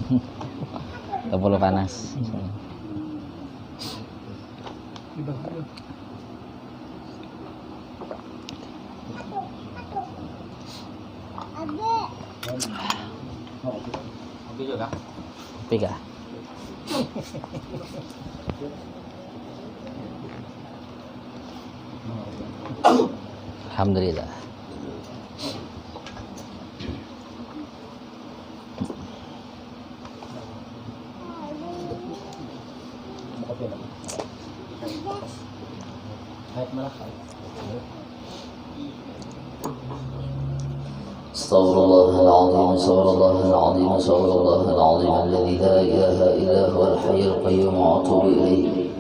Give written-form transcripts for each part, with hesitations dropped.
Gak perlu panas. Kopi juga. Kopi kah? Alhamdulillah. استغفر الله العظيم استغفر الله العظيم استغفر الله العظيم الذي لا إله إلا هو الحي القيوم وأتوب إليه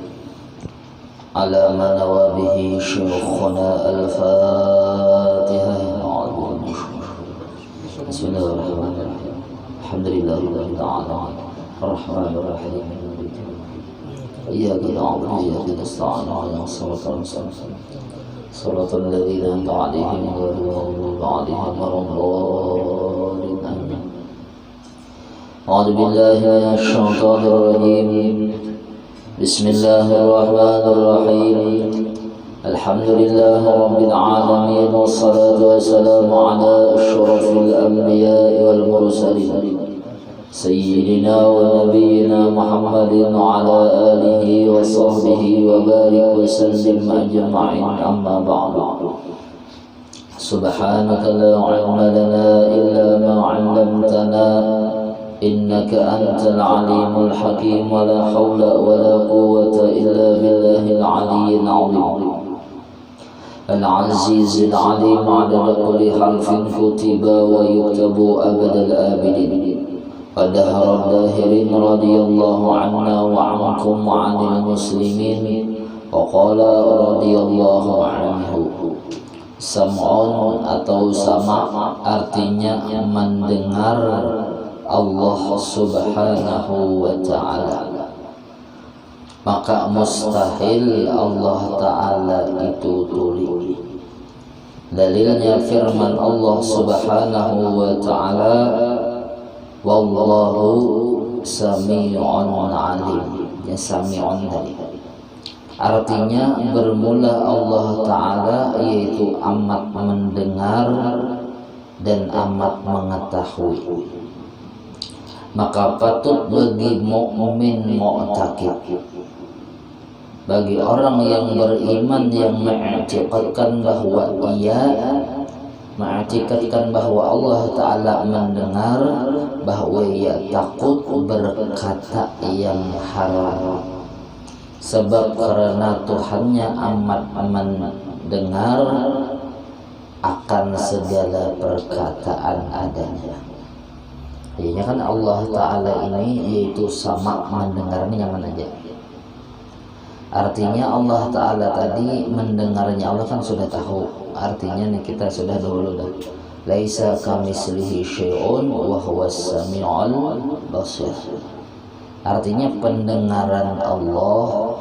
على ما نوى به شيوخنا الفاتحة. بسم الله الرحمن الرحيم الحمد لله رب العالمين الرحمن الرحيم إياك نعبد وإياك نستعين اهدنا الصراط المستقيم صراط الذين أنعمت عليهم غير المغضوب عليهم ولا الضالين آمين. أعوذ بالله من الشيطان الرجيم بسم الله الرحمن الرحيم الحمد لله رب العالمين والصلاة والسلام على أشرف الأنبياء والمرسلين سيدنا ونبينا محمد وعلى آله وصحبه وبارك وسلم أجمعين. أما بعد سبحانك لا علم لنا إلا ما علمتنا إنك أنت العليم الحكيم ولا حول ولا قوة إلا بالله العلي العظيم العزيز العليم عدد كل حرف كتب ويكتب أبد الآبدين ودهر الداهرين رضي الله عنا وعنكم وعن المسلمين وقال رضي الله عنه. Sam'un atau sama artinya mendengar Allah subhanahu wa ta'ala, maka mustahil Allah ta'ala itu tuli. Dalilnya firman Allah subhanahu wa ta'ala wallahu sami'un alim. Ya, sami'un tadi artinya bermula Allah ta'ala, yaitu amat mendengar dan amat mengetahui. Maka patut bagi mukmin mu'taqid, bagi orang yang beriman yang mengiktikadkan bahwa mengiktikadkan bahwa Allah Ta'ala mendengar, bahwa ia takut berkata yang haram, sebab karena Tuhannya amat mendengar akan segala perkataan adanya. Jadinya kan Allah Ta'ala ini yaitu sama mendengarnya nyaman aja. Artinya Allah Ta'ala tadi mendengarnya Allah kan sudah tahu. Artinya nih kita sudah dahulu dah. Laisa kamitslihi syai'un wa huwas sami'ul basir. Artinya pendengaran Allah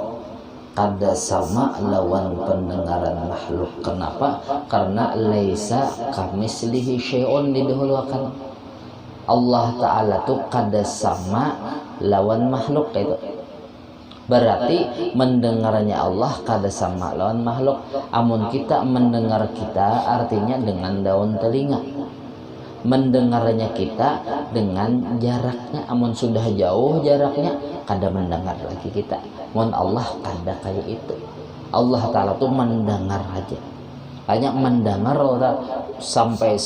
kada sama lawan pendengaran makhluk. Kenapa? Karena laisa kamitslihi syai'un didahulukan. Allah Ta'ala tuh kada sama lawan makhluk itu. Berarti mendengarnya Allah kada sama lawan makhluk. Amun kita mendengar kita artinya dengan daun telinga. Mendengarnya kita dengan jaraknya. Amun sudah jauh jaraknya kada mendengar lagi kita. Mun Allah kada kayak itu. Allah Ta'ala tuh mendengar aja. Hanya mendengar sampai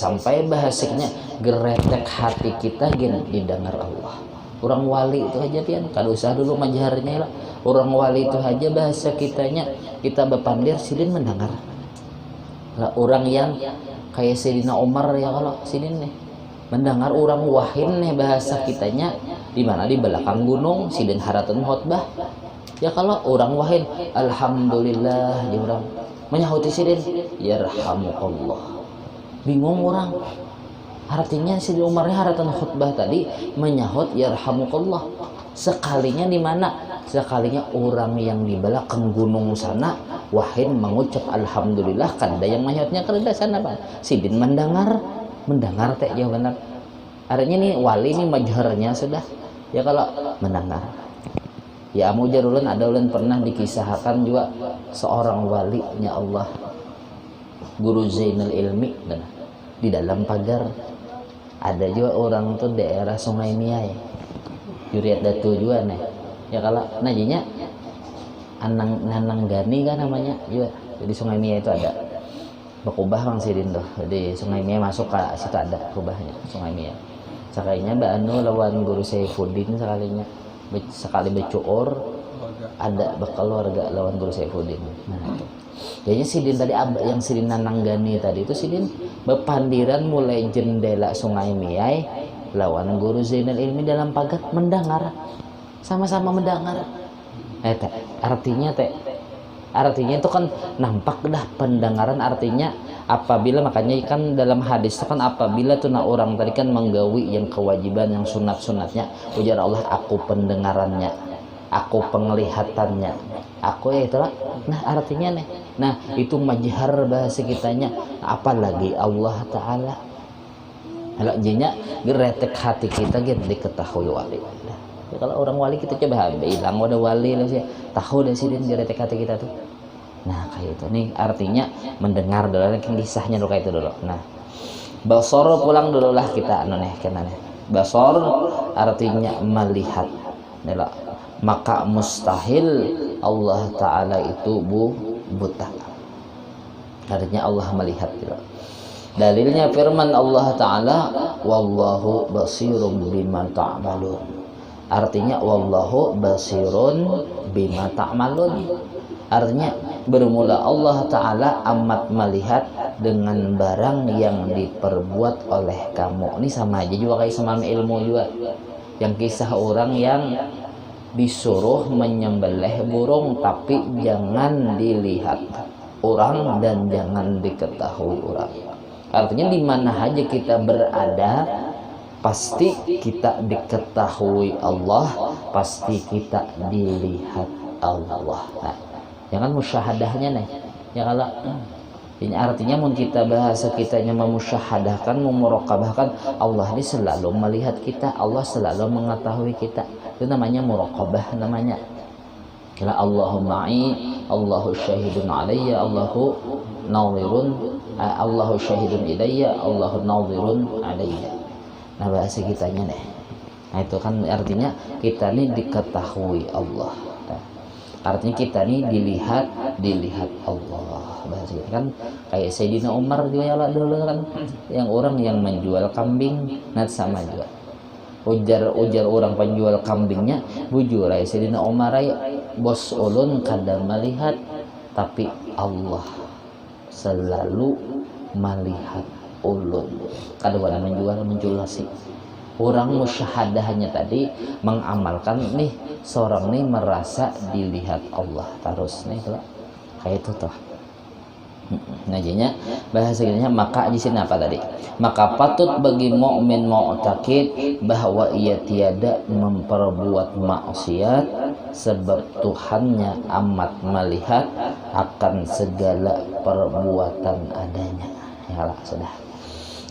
bahasanya geretek hati kita gini didengar Allah. Orang wali itu aja pian, kada usah dulu majaharnya lah. Orang wali itu aja bahasa kitanya kita bepandir silin mendengar. Lah orang yang kayak Sayyidina Umar ya kalau silin nih mendengar orang wahin nih bahasa kitanya di mana di belakang gunung silin haratan khotbah. Ya kalau orang wahin alhamdulillah dia orang menyahuti silin yarhamukallah. Bingung orang. Artinya Sayyidina Umarnya haratan khutbah tadi menyahut yarhamukallah. Sekalinya di mana? Sekalinya orang yang di belakang gunung sana wahin mengucap alhamdulillah, kan ada yang menyahutnya ke sana Pak. Sidin mendengar teh jauh benar. Artinya nih wali nih majharnya sudah Ya kalau mendengar. Ya amu jarulun ada ulun pernah dikisahkan juga seorang walinya Allah, Guru Zainal Ilmi, di dalam pagar ada juga orang tuh daerah Sungai Miai, Juriat Datu juga nih. Ya kalau najinya Nanang Gani kan namanya juga, jadi Sungai Miai itu ada bakubah Bang Sidin tuh, jadi Sungai Miai masuk ke situ ada kubahnya Sungai Miai. Sekalinya Mbak Anu lawan Guru Saifuddin sekali becuor ada bakal warga lawan Guru Saifuddin. Nah, jadi Sidin tadi yang Sidin Nananggani tadi itu Sidin bepandiran mulai jendela Sungai Miai lawan Guru Zainal Ilmi dalam pagar mendengar, sama-sama mendengar. Artinya itu kan nampak dah pendengaran, artinya apabila, makanya kan dalam hadis itu kan apabila tuh orang tadi kan menggawi yang kewajiban yang sunat-sunatnya, ujar Allah, aku pendengarannya, aku penglihatannya, aku ya itulah. Nah artinya nih, nah itu majhar bahasa kitanya, apalagi Allah Ta'ala. Kalau jinya geretek hati kita gitu diketahui wali. Ya, kalau orang wali kita coba bilang ada wali lah sih, tahu dah sih geretek hati kita tuh. Nah kayak itu nih artinya mendengar dulu, kan kisahnya dulu kayak itu dulu. Nah basor pulang dulu lah kita basor artinya melihat. Maka mustahil Allah Ta'ala itu buta, artinya Allah melihat gitu. Dalilnya firman Allah Ta'ala, wallahu basirun bima ta'malun, artinya wallahu basirun bima ta'malun, artinya bermula Allah Ta'ala amat melihat dengan barang yang diperbuat oleh kamu. Ini sama aja juga kayak sama ilmu juga, yang kisah orang yang disuruh menyembelih burung tapi jangan dilihat orang dan jangan diketahui orang. Artinya di mana aja kita berada pasti kita diketahui Allah, pasti kita dilihat Allah. Nah, jangan musyahadahnya nih. Ya kalau ini artinya mun kita bahasa kitanya memusyahadahkan, memuraqabahkan, Allah ini selalu melihat kita, Allah selalu mengetahui kita. Itu namanya muraqabah namanya. Kala Allahu ma'i, Allahu syahidun alayya, Allahu nadhirun, Allahu syahidun ilayya, Allahu nadhirun alayya. Nah bahasa kitanya nih. Nah itu kan artinya kita nih diketahui Allah. Artinya kita nih dilihat Allah. Bahasa kita kan kayak Sayyidina Umar juga ya dulu kan, yang orang yang menjual kambing, nah sama juga. Ujar orang penjual kambingnya, bujur ay Sayyidina Umar ay bos ulun kada melihat, tapi Allah selalu melihat ulun. Kada wala menjual sih. Orang musyahadahnya tadi mengamalkan nih, seorang nih merasa dilihat Allah terus nih tuh. Kayak itu tuh. Najinya bahasanya maka di sini apa tadi? Maka patut bagi mukmin mu'taqid bahwa ia tiada memperbuat maksiat sebab Tuhannya amat melihat akan segala perbuatan adanya. Ya lah sudah.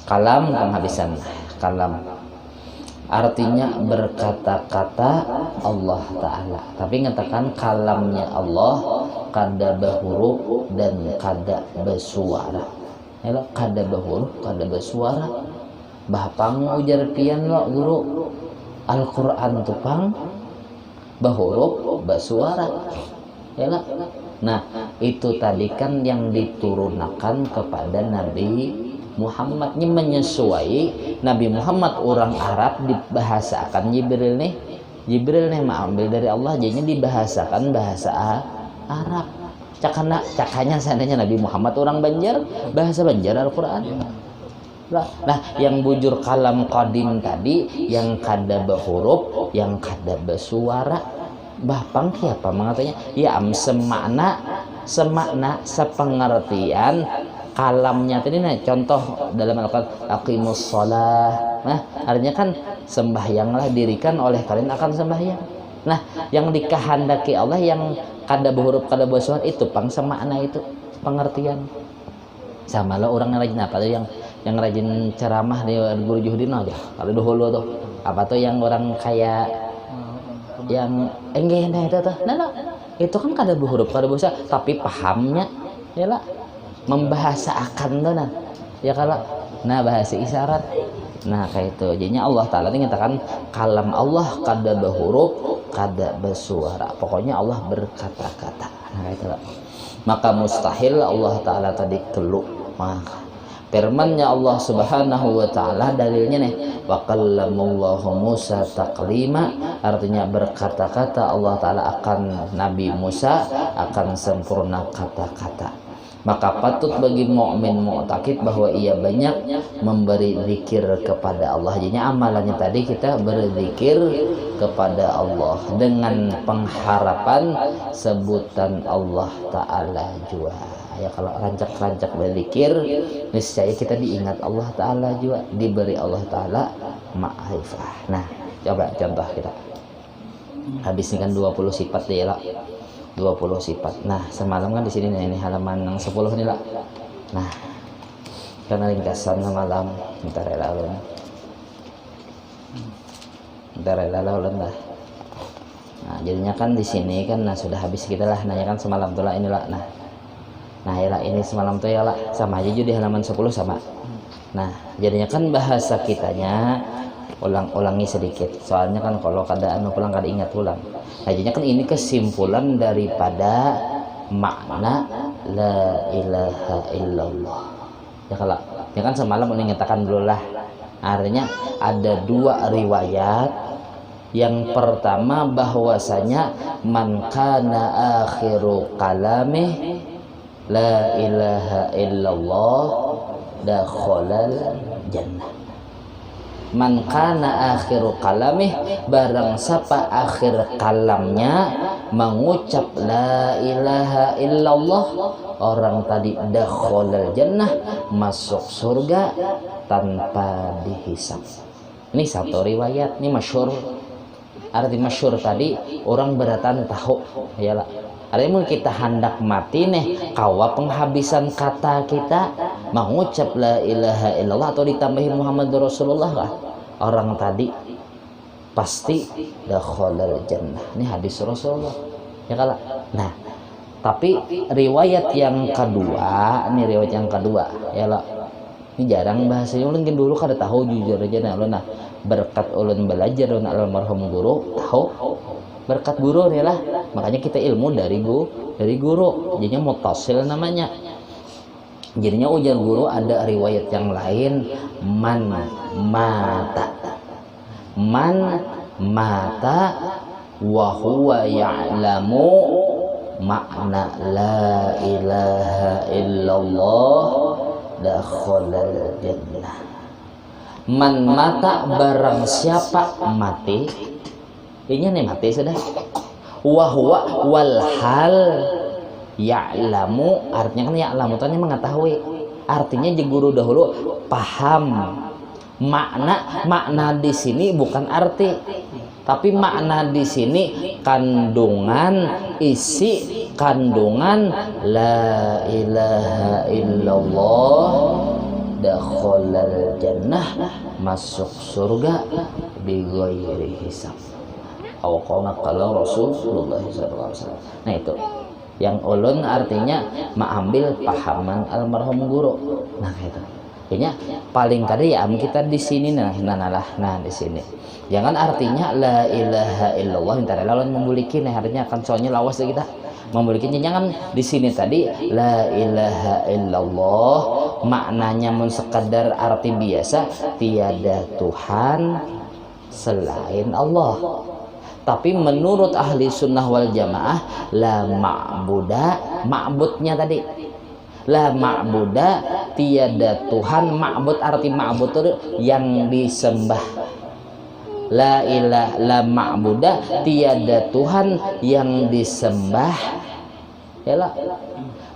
Kalam penghabisan kalam. Artinya berkata-kata Allah Ta'ala. Tapi ngatakan kalamnya Allah kada bahuruf dan kada bersuara. Ya kada bahuruf, kada bersuara. Bahpang ujar pian lo guru. Al-Quran tupang bahuruf bersuara. Ya nah itu tadi kan yang diturunkan kepada Nabi Muhammadnya menyesuai Nabi Muhammad orang Arab dibahasakan Jibril nih ambil dari Allah, jadinya dibahasakan bahasa Arab. Cakanya seandainya Nabi Muhammad orang Banjar, bahasa Banjar Al-Quran. Nah yang bujur kalam qadim tadi yang kada berhuruf, yang kada bersuara, bahpang siapa mengatanya ya semakna sepengertian kalamnya tadi. Nah contoh dalam Al-Quran aqimus shalah, nah artinya kan sembahyanglah, dirikan oleh kalian akan sembahyang. Nah yang dikehendaki Allah yang kada berhuruf kada bersuara itu pang semakna itu pengertian. Sama lah orang yang rajin apa tuh yang rajin ceramah di Guru Juhudin aja kalau dahulu tuh apa tuh yang orang kayak yang enggak itu tuh. Nah, itu kan kada huruf kada bahasa tapi pahamnya ya lah membahasakan tuh nah. Ya kalau nah bahasa isyarat. Nah kayak itu. Jadinya Allah Taala nyatakan kalam Allah kada berhuruf, kada bersuara. Pokoknya Allah berkata-kata. Nah kayak itu. Maka mustahil Allah Taala tadi keluk. Maka firman-Nya Allah Subhanahu wa taala dalilnya nih wa kallamallahu Musa taklima, artinya berkata-kata Allah taala akan Nabi Musa akan sempurna kata-kata. Maka patut bagi mukmin mu'taqid bahwa ia banyak memberi zikir kepada Allah. Jadi amalannya tadi kita berzikir kepada Allah dengan pengharapan sebutan Allah taala juga. Ya kalau rancak-rancak berzikir niscaya kita diingat Allah Ta'ala juga, diberi Allah Ta'ala ma'rifah. Nah coba contoh kita habis ini kan 20 sifat deh lah, 20 sifat. Nah semalam kan di sini nih, ini halaman yang 10 nih lah. Nah karena ringkasan malam bentar ya ulun, bentar ya ulun lah. Nah jadinya kan di sini kan nah sudah habis kita lah nanya kan semalam tuh lah inilah. Nah ya ini semalam tuh ya lah sama aja juga di halaman 10 sama. Nah jadinya kan bahasa kitanya ulang-ulangi sedikit. Soalnya kan kalau keadaan pulang kada ingat ulang. Nah jadinya kan ini kesimpulan daripada makna la ilaha illallah. Ya kalau ya kan semalam udah nyatakan dulu lah. Artinya ada dua riwayat. Yang pertama bahwasanya man kana akhiru kalamih la ilaha illallah dakhalal jannah. Man kana akhiru kalamih, barang siapa akhir kalamnya mengucap la ilaha illallah, orang tadi dakhalal jannah, masuk surga tanpa dihisab. Ini satu riwayat, ini masyhur. Arti masyhur tadi orang beratan tahu ya lah. Artinya kita hendak mati nih kawa penghabisan kata kita mengucap la ilaha illallah atau ditambahi Muhammad Rasulullah lah, orang tadi pasti dakhalal jannah. Ini hadis Rasulullah ya kala. Nah tapi riwayat yang kedua, ini riwayat yang kedua ya lah, ini jarang bahasanya ulun dulu kada tahu jujur aja. Nah ulun nah berkat ulun belajar ulun almarhum guru tahu berkat guru nih lah, makanya kita ilmu dari guru jadinya mutasil namanya. Jadinya ujar guru ada riwayat yang lain man mata wa huwa ya'lamu makna la ilaha illallah dakhalal jannah. Man mata barang siapa mati, ini nih mati sudah. Wahwa walhal ya'lamu, artinya kan ya'lamu tanya mengetahui. Artinya je guru dahulu paham makna di sini bukan arti, tapi makna di sini kandungan isi kandungan la ilaha illallah dakhalal jannah, masuk surga bighairi hisab. Kalau Rasulullah SAW. Nah itu yang ulun artinya mengambil pahaman almarhum guru. Nah itu kayaknya paling kada ya kita di sini nah di sini jangan artinya la ilaha illallah entar lawan membulikin artinya akan soalnya lawas kita membulikin. Jangan di sini tadi la ilaha illallah maknanya mun sekadar arti biasa tiada Tuhan selain Allah. Tapi menurut ahli sunnah wal jamaah la ma'buda, ma'budnya tadi la ma'buda tiada Tuhan. Ma'bud arti ma'bud itu yang disembah. La ilaha la ma'buda tiada Tuhan yang disembah. Yalah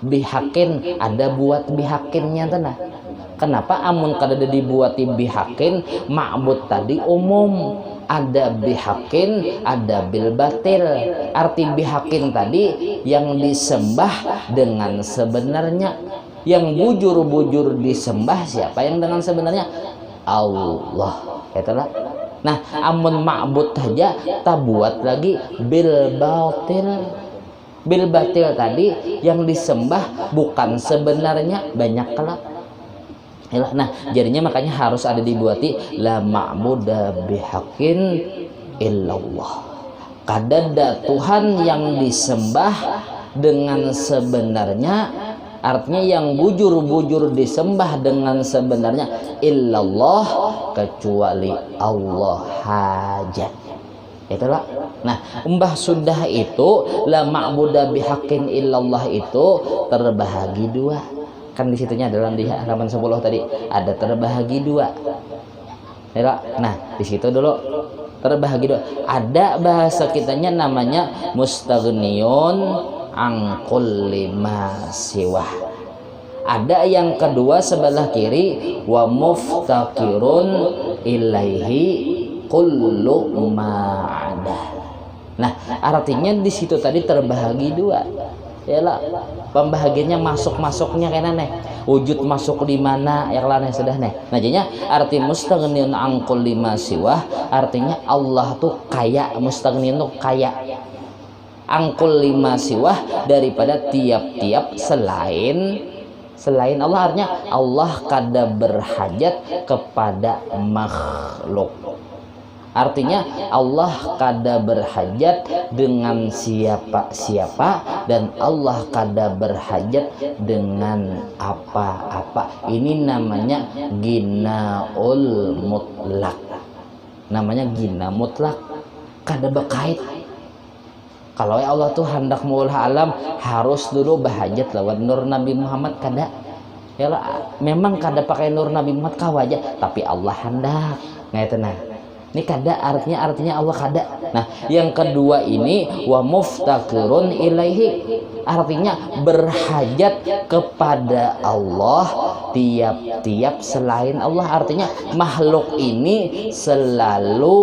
bihakin ada buat bihakinnya tanah. Kenapa amun kada dibuati bihakin ma'bud tadi umum, ada bihakin ada bil batil. Arti bihakin tadi yang disembah dengan sebenarnya, yang bujur-bujur disembah siapa yang dengan sebenarnya? Allah. Itulah Nah, amun ma'bud saja tak buat lagi bil batil. Bil batil tadi yang disembah bukan sebenarnya banyak kelak. Nah, jadinya makanya harus ada dibuati la ma'buda bihaqqin illallah. Kadada Tuhan yang disembah dengan sebenarnya, artinya yang bujur-bujur disembah dengan sebenarnya illallah, kecuali Allah hajat. Itulah. Nah, umbah sudah itu la ma'buda bihaqqin illallah itu terbahagi dua. Kan di situnya dalam di halaman 10 tadi ada terbahagi dua. Nah, di situ dulu terbahagi dua. Ada bahasa kitanya namanya mustaghniyun an kulli ma siwah. Ada yang kedua sebelah kiri wa muftaqirun ilaihi kullu ma'ada. Nah, artinya di situ tadi terbahagi dua. Yalah, pembahagiannya masuknya kayak nih. Wujud masuk di mana yang lainnya sudah nih. Nah, jadinya arti mustaghniyun an kulli ma siwah artinya Allah tuh kaya, mustaghniyun tuh kaya. Angkul lima siwah daripada tiap-tiap selain Allah, artinya Allah kada berhajat kepada makhluk. Artinya Allah kada berhajat dengan siapa-siapa dan Allah kada berhajat dengan apa-apa. Ini namanya ginaul mutlak. Namanya gina mutlak, kada berkait. Kalau Allah tuh hendak maulah alam harus dulu berhajat lewat nur Nabi Muhammad, kada. Ya lah, memang kada pakai nur Nabi Muhammad kau aja, tapi Allah hendak. Nggak nah. Ini kada artinya Allah kada. Nah, yang kedua ini wa muftaqirun ilaihi artinya berhajat kepada Allah tiap-tiap selain Allah. Artinya makhluk ini selalu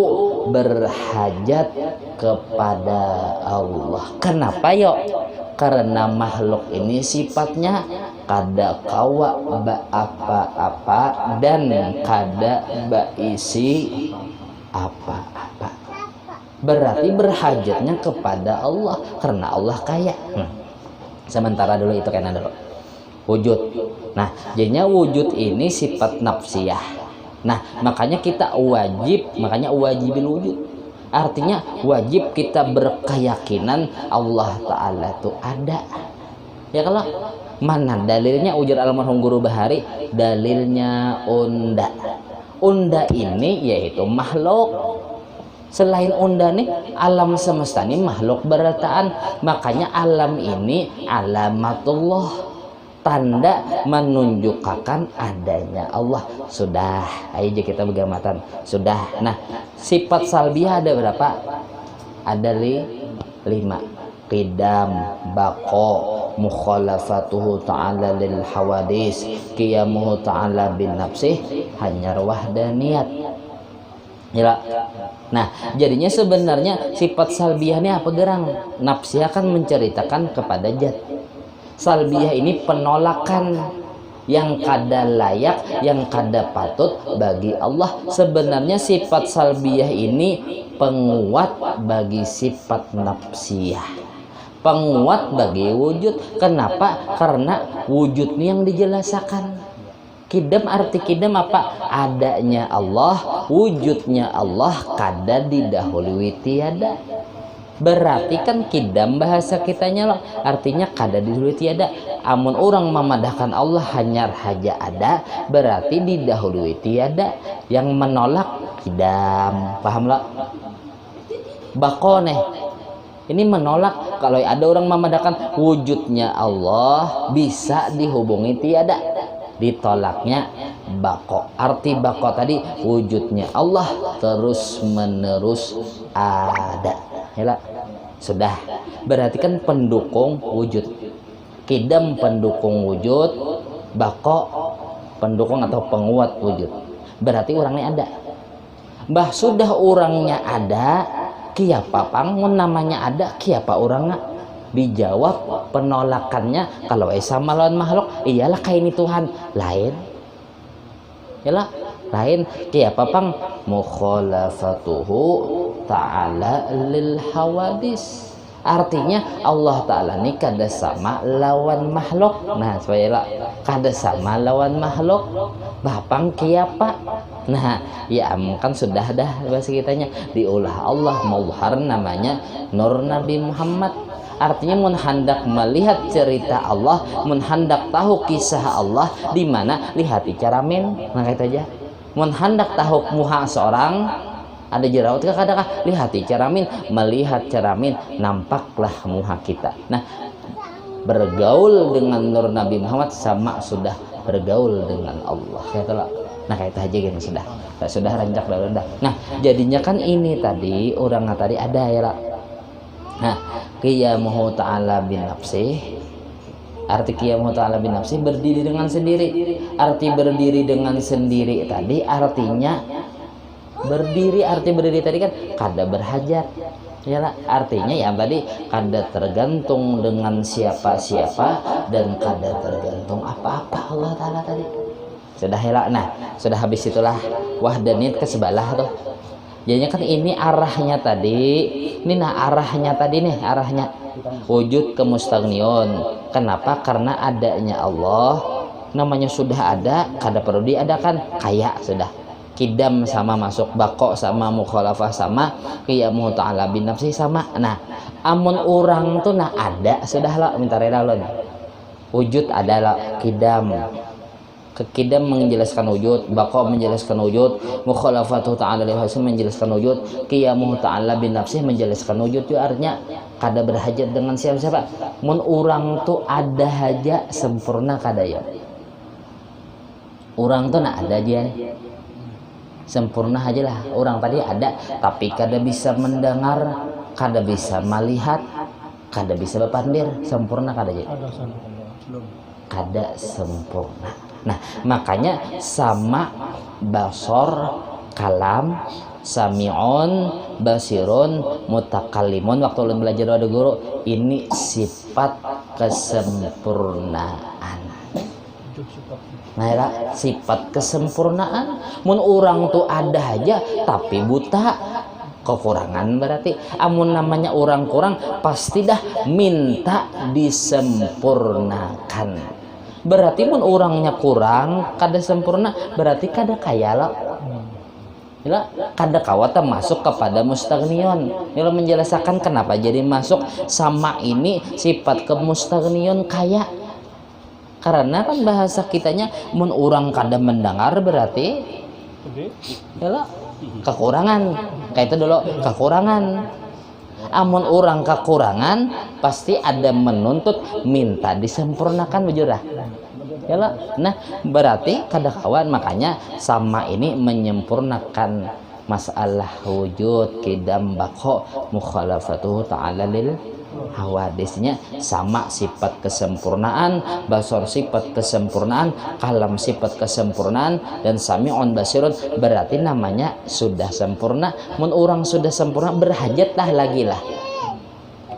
berhajat kepada Allah. Kenapa yo? Karena makhluk ini sifatnya kada kawa apa-apa dan kada isi apa-apa. Berarti berhajatnya kepada Allah karena Allah kaya. Sementara dulu itu kena dulu wujud. Nah, jadinya wujud ini sifat nafsiyah. Nah, makanya kita wajibil wujud. Artinya wajib kita berkeyakinan Allah Ta'ala itu ada. Ya kalau mana dalilnya ujar almarhum guru Bahari, dalilnya unda ini yaitu makhluk. Selain unda nih alam semesta ini makhluk berataan. Makanya alam ini alamatullah, tanda menunjukkan adanya Allah. Sudah, ayo kita bergamatan. Sudah. Nah, sifat salbiah ada berapa? Ada 5. Qidam, baqo, mukhalafatuhu ta'ala lil hawadis, qiyamuhu ta'ala bin nafsih, hanyar wahdaniyat. Ya. Nah, jadinya sebenarnya sifat salbiah ini apa gerang? Nafsiyah kan menceritakan kepada zat. Salbiah ini penolakan yang kada layak, yang kada patut bagi Allah. Sebenarnya sifat salbiah ini penguat bagi sifat nafsiyah, penguat bagi wujud. Kenapa? Karena wujud ini yang dijelaskan. Kidam, arti kidam apa? Adanya Allah, wujudnya Allah kada didahului tiada. Berarti kan kidam bahasa kitanya loh, artinya kada didahului tiada. Amun orang memadahkan Allah hanya haja ada, berarti didahului tiada. Yang menolak kidam, paham lah? Bakoneh ini menolak kalau ada orang memadahkan wujudnya Allah bisa dihubungi tiada, ditolaknya bako. Arti bako tadi wujudnya Allah terus menerus ada. Yalah. Sudah, berarti kan pendukung wujud. Kidam pendukung wujud, bako pendukung atau penguat wujud. Berarti orangnya ada. Bah sudah orangnya ada, kiapa pangun namanya ada, kiapa orangnya? Dijawab penolakannya kalau sama lawan makhluk, iyalah kayak ini Tuhan lain. Yalah, lain kiapa pang mukhalafatuhu ta'ala lil hawadis. Artinya Allah Ta'ala ini kada sama lawan makhluk. Nah supaya kada sama lawan makhluk bapang kiapa. Nah ya kan sudah dah bahasa kitanya diulah Allah mauhar namanya Nur Nabi Muhammad. Artinya mun hendak melihat cerita Allah, mun hendak tahu kisah Allah di mana lihat caramin. Nah kata aja mun hendak tahu muha seorang ada jerawat kadang lihat caramin, melihat caramin nampaklah muha kita. Nah bergaul dengan Nur Nabi Muhammad sama sudah bergaul dengan Allah. Kata nah kayak aja gini sudah rancak dah. Nah jadinya kan ini tadi orang tadi ada ya lah. Nah qiyamuhu ta'ala bin nafsih, arti qiyamuhu ta'ala bin nafsih berdiri dengan sendiri. Arti berdiri dengan sendiri tadi artinya berdiri, arti berdiri tadi kan kada berhajat ya lah. Artinya yang tadi kada tergantung dengan siapa-siapa dan kada tergantung apa-apa Allah Ta'ala tadi. Sudah helak. Nah sudah habis itulah wahdaniyat ke sebelah tuh. Jadinya kan ini arahnya tadi. Ini nah arahnya tadi nih, arahnya wujud ke mustaghniun. Kenapa? Karena adanya Allah namanya sudah ada, kada perlu diadakan. Kayak sudah kidam sama masuk bako sama mukhalafah sama qiyamuhu ta'ala bin nafsi sama. Nah amun orang tuh nah ada sudah lah minta rela wujud adalah kidam. Kidam menjelaskan wujud, baqo menjelaskan wujud, mukhalafatu ta'ala lillahi menjelaskan wujud, qiyamuhu ta'ala bin nafsih menjelaskan wujud. Itu artinya kada berhajat dengan siapa-siapa. Mun orang tuh ada haja sempurna kada ya. Orang tuh nak ada aja sempurna aja lah. Orang tadi ada tapi kada bisa mendengar, kada bisa melihat, kada bisa berpandir. Sempurna kada aja. Kada sempurna. Nah makanya sama basor, kalam, sami'un, basirun, mutakallimun. Waktu ulun belajar ada guru ini sifat kesempurnaan. Nah ya, sifat kesempurnaan. Mun orang tuh ada aja tapi buta, kekurangan berarti. Amun namanya orang kurang pasti dah minta disempurnakan. Berarti mun orangnya kurang kada sempurna berarti kada kaya lah. Ya, kada kawata masuk kepada mustaghniun. Ini menjelaskan kenapa jadi masuk sama ini sifat ke mustaghniun kaya. Karena kan bahasa kitanya mun orang kada mendengar berarti ya kekurangan. Kayak itu dulu kekurangan. Amun orang kekurangan pasti ada menuntut minta disempurnakan bujurah. Yalah. Nah berarti kada kawan, makanya sama ini menyempurnakan masalah wujud kidam baqo mukhalafatuhu ta'ala lil hawadisnya. Sama sifat kesempurnaan, basor sifat kesempurnaan, kalam sifat kesempurnaan, dan sami'un basirun berarti namanya sudah sempurna. Mun orang sudah sempurna berhajatlah lagi lah.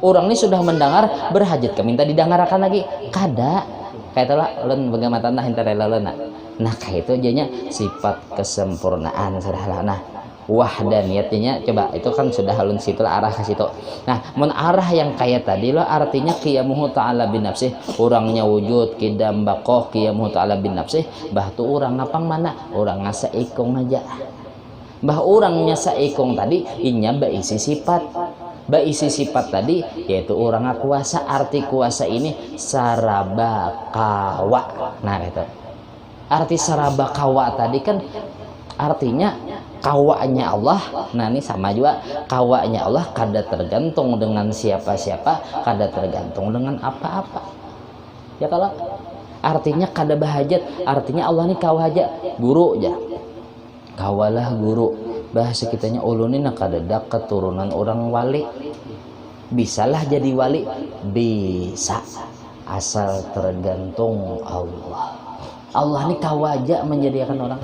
Orang ini sudah mendengar berhajat ke minta didengarkan lagi kada. Kayak itulah len bagaimana tanah interela lena. Nah kayak itu jadinya sifat kesempurnaan sudahlah. Nah wahdaniyatnya coba itu kan sudah halun situ arah ke situ. Nah mun arah yang kayak tadi lo artinya qiyamuhu ta'ala bin nafsih, orangnya wujud kidam baqoh qiyamuhu ta'ala bin nafsih. Bah tu orang ngapang mana orang ngasa ikung aja. Bah orangnya saikung tadi inya baisi sifat. Baisi sifat tadi yaitu orang kuasa. Arti kuasa ini sarabakawa. Nah itu arti sarabakawa tadi kan artinya kawanya Allah. Nah ini sama juga kawanya Allah kada tergantung dengan siapa-siapa, kada tergantung dengan apa-apa. Ya kalau artinya kada bahajat, artinya Allah ini kawaja guru aja. Kawalah guru. Bahasa kitanya ulun ini nakadadak keturunan orang wali. Bisalah jadi wali? Bisa, asal tergantung Allah. Allah ini kawaja menjadikan orang.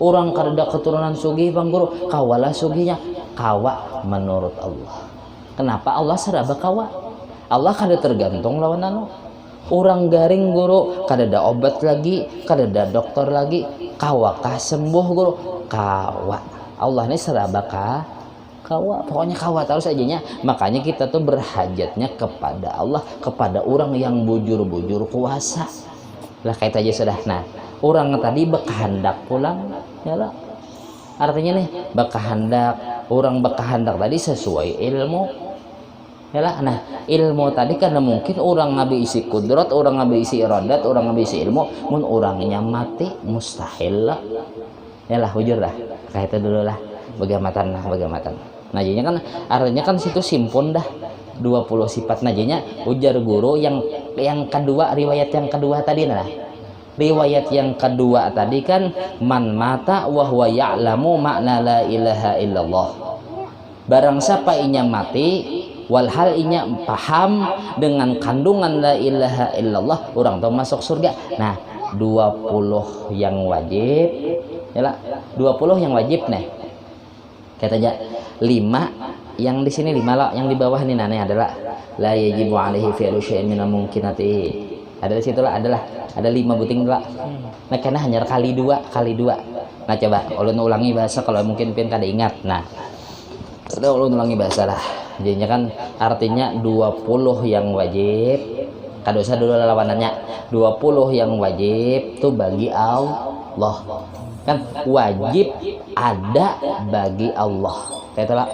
Orang kadadak keturunan sugih bang guru, kawalah sugihnya. Kawa menurut Allah. Kenapa Allah seraba kawa? Allah kada tergantung lawan anu. Orang garing guru, kadada obat lagi, kadada dokter lagi. Kawakah sembuh guru? Kawa. Allah ini serabaka kawa, pokoknya kawa terus ajanya. Makanya kita tuh berhajatnya kepada Allah, kepada orang yang bujur-bujur kuasa lah kayak aja sudah. Nah orang tadi bekahandak pulang ya lah, artinya nih bekahandak, orang bekahandak tadi sesuai ilmu ya lah. Nah ilmu tadi karena mungkin orang ngabi isi kudrat, orang ngabi isi iradat, orang ngabi isi ilmu, mun orangnya mati mustahil lah ya lah, hujur lah kayak itu dulu lah, bagamatan lah bagamatan. Nah jadinya kan artinya kan situ simpun dah 20 sifat. Nah jadinya ujar guru yang kedua, riwayat yang kedua tadi nah, riwayat yang kedua tadi kan man mata wa huwa ya'lamu makna la ilaha illallah, barang siapa inya mati walhal inya paham dengan kandungan la ilaha illallah, orang tuh masuk surga. Nah 20 yang wajib ya lah, 20 yang wajib nih katanya. 5 yang di sini 5 lah, yang di bawah ini nane adalah la yajibu alaihi fi'lu syai'in minal mumkinati, ada di situ lah, adalah ada 5 buting lah. Nah karena hanya kali dua. Nah coba ulun ulangi bahasa kalau mungkin pin kada ingat. Nah udah ulun ulangi bahasa lah, jadinya kan artinya 20 yang wajib, kada usah dulu lawanannya. 20 yang wajib tuh bagi Allah, kan wajib ada bagi Allah kayak lah.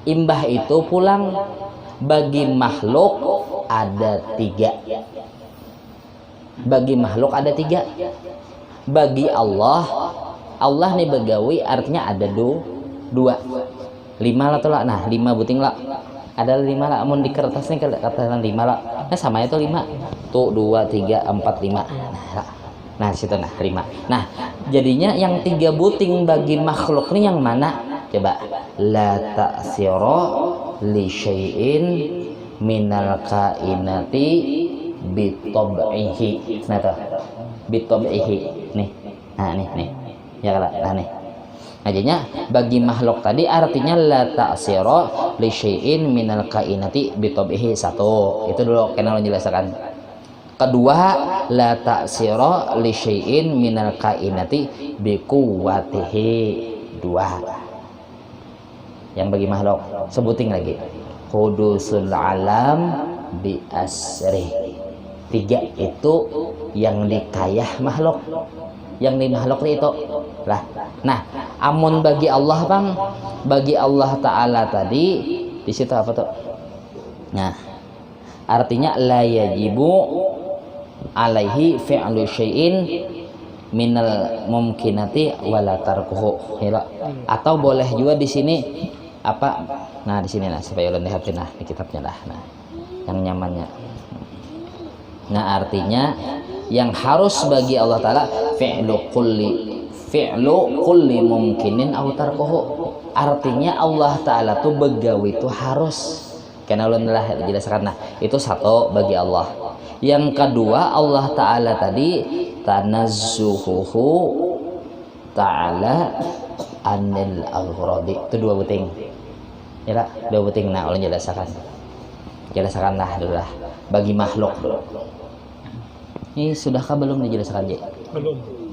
Imbah itu pulang bagi makhluk ada 3, bagi makhluk ada 3, bagi Allah nih begawi artinya ada 2, 5 lah tuh lah. Nah 5 buting lah, ada 5 lah, amun di kertas nih katakan 5 lah. Nah sama itu 5 tuh 2, 3, 4, 5. Nah situ nah 5. Nah jadinya yang 3 buting bagi makhluk nih yang mana? Coba la ta'sira li syai'in minal kainati bitab'ihi. Nah tuh bitab'ihi nih. Nah nih ya kalau nah nih. Nah jadinya bagi makhluk tadi artinya la ta'sira li syai'in minal kainati bitab'ihi. 1 itu dulu kenal menjelaskan. Kedua la ta'sira li syai'in minal kainati biquwwatihi. 2 yang bagi makhluk. Sebutin lagi hudusul alam bi asri. 3 itu yang dikayah makhluk, yang di makhluk itu lah. Nah amun bagi Allah bang, bagi Allah Ta'ala tadi di situ apa tuh? Nah artinya la yajibu alaihi fi'lu syai'in minal mumkinati wala tarkuhu. Atau boleh juga di sini apa? Nah di sini nah supaya ulun lihat nah di kitabnya lah. Nah yang nyamannya. Nah artinya yang harus bagi Allah Ta'ala fi'lu kulli mumkinin aw tarkuhu. Artinya Allah Ta'ala tuh begawi itu harus, karena ulun lah jelaskan. Nah itu 1 bagi Allah. Yang kedua Allah Ta'ala tadi tanazzuhuhu ta'ala anil aghradi. Itu 2 buting ya lah, 2 buting. Nah ulun jelaskan lah dulu lah bagi makhluk. Ini sudahkah belum dijelaskan je?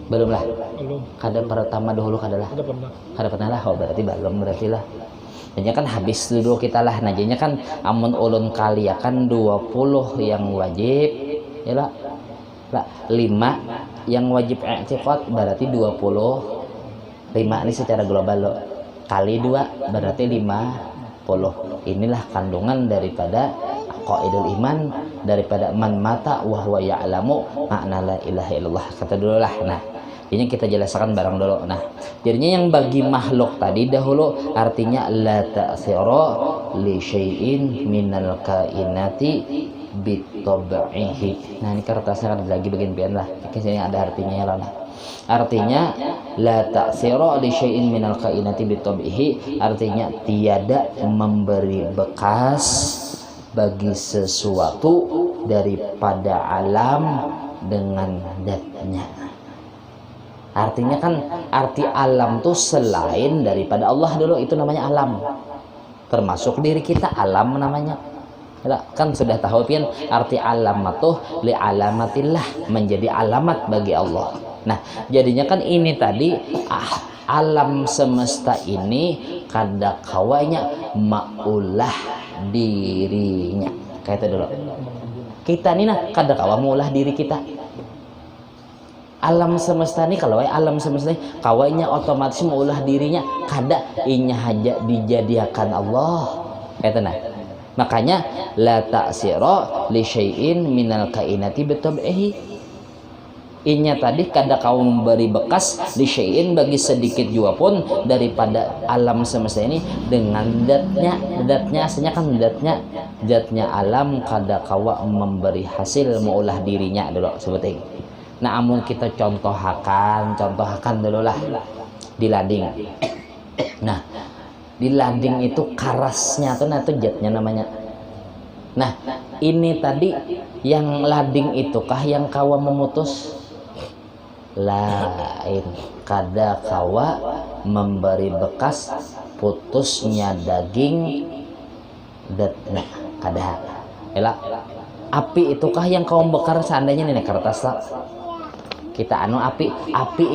Belum lah. Kada pertama dahulu kada lah. Kada pernah lah. Oh berarti belum, berarti lah. Jadinya kan habis dulu kita lah. Nah jadinya kan amun ulun kali ya kan 20 yang wajib ya lah. 5 yang wajib i'tiqad berarti 20. 5 ini secara global loh. Kali 2 berarti 50. Inilah kandungan daripada qaidul iman, daripada man mata wa huwa ya'lamu makna la ilaha illallah. Kata dulu lah. Nah ini kita jelaskan barang dulu. Nah jadinya yang bagi makhluk tadi dahulu artinya la ta'sira li syai'in minal kainati bitab'ihi. Nah ini kertasnya kan lagi bagian pian lah. Di sini ada artinya ya lah. Artinya la ta'sira li syai'in minal kainati bitab'ihi artinya tiada memberi bekas bagi sesuatu daripada alam dengan datnya. Artinya kan arti alam tuh selain daripada Allah dulu, itu namanya alam. Termasuk diri kita alam namanya. Kan sudah tahu pian arti alamat tuh li alamatillah, menjadi alamat bagi Allah. Nah jadinya kan ini tadi alam semesta ini kada kawanya maulah dirinya. Kayak itu dulu. Kita nih nah kada kawa maulah diri kita. Alam semesta ini kalau alam semesta ini kawanya otomatis maulah dirinya, kada inya haja dijadiakan Allah. Kayak itu nah. Makanya la ta'sira li syai'in minal kainati bitab'ihi. Inya tadi kada kau memberi bekas li syai'in bagi sedikit jua pun daripada alam semesta ini dengan datnya aslinya kan datnya alam kada kawa memberi hasil maulah dirinya dulu sebuting. Nah amun kita contohakan dulu lah di lading. Nah di lading itu karasnya tuh nah itu jatnya namanya. Nah ini tadi yang lading itu kah yang kawa memutus? Lain, kada kawa memberi bekas putusnya daging datna kada. Ela api itukah yang kau bakar seandainya nih kertas tak? Kita anu api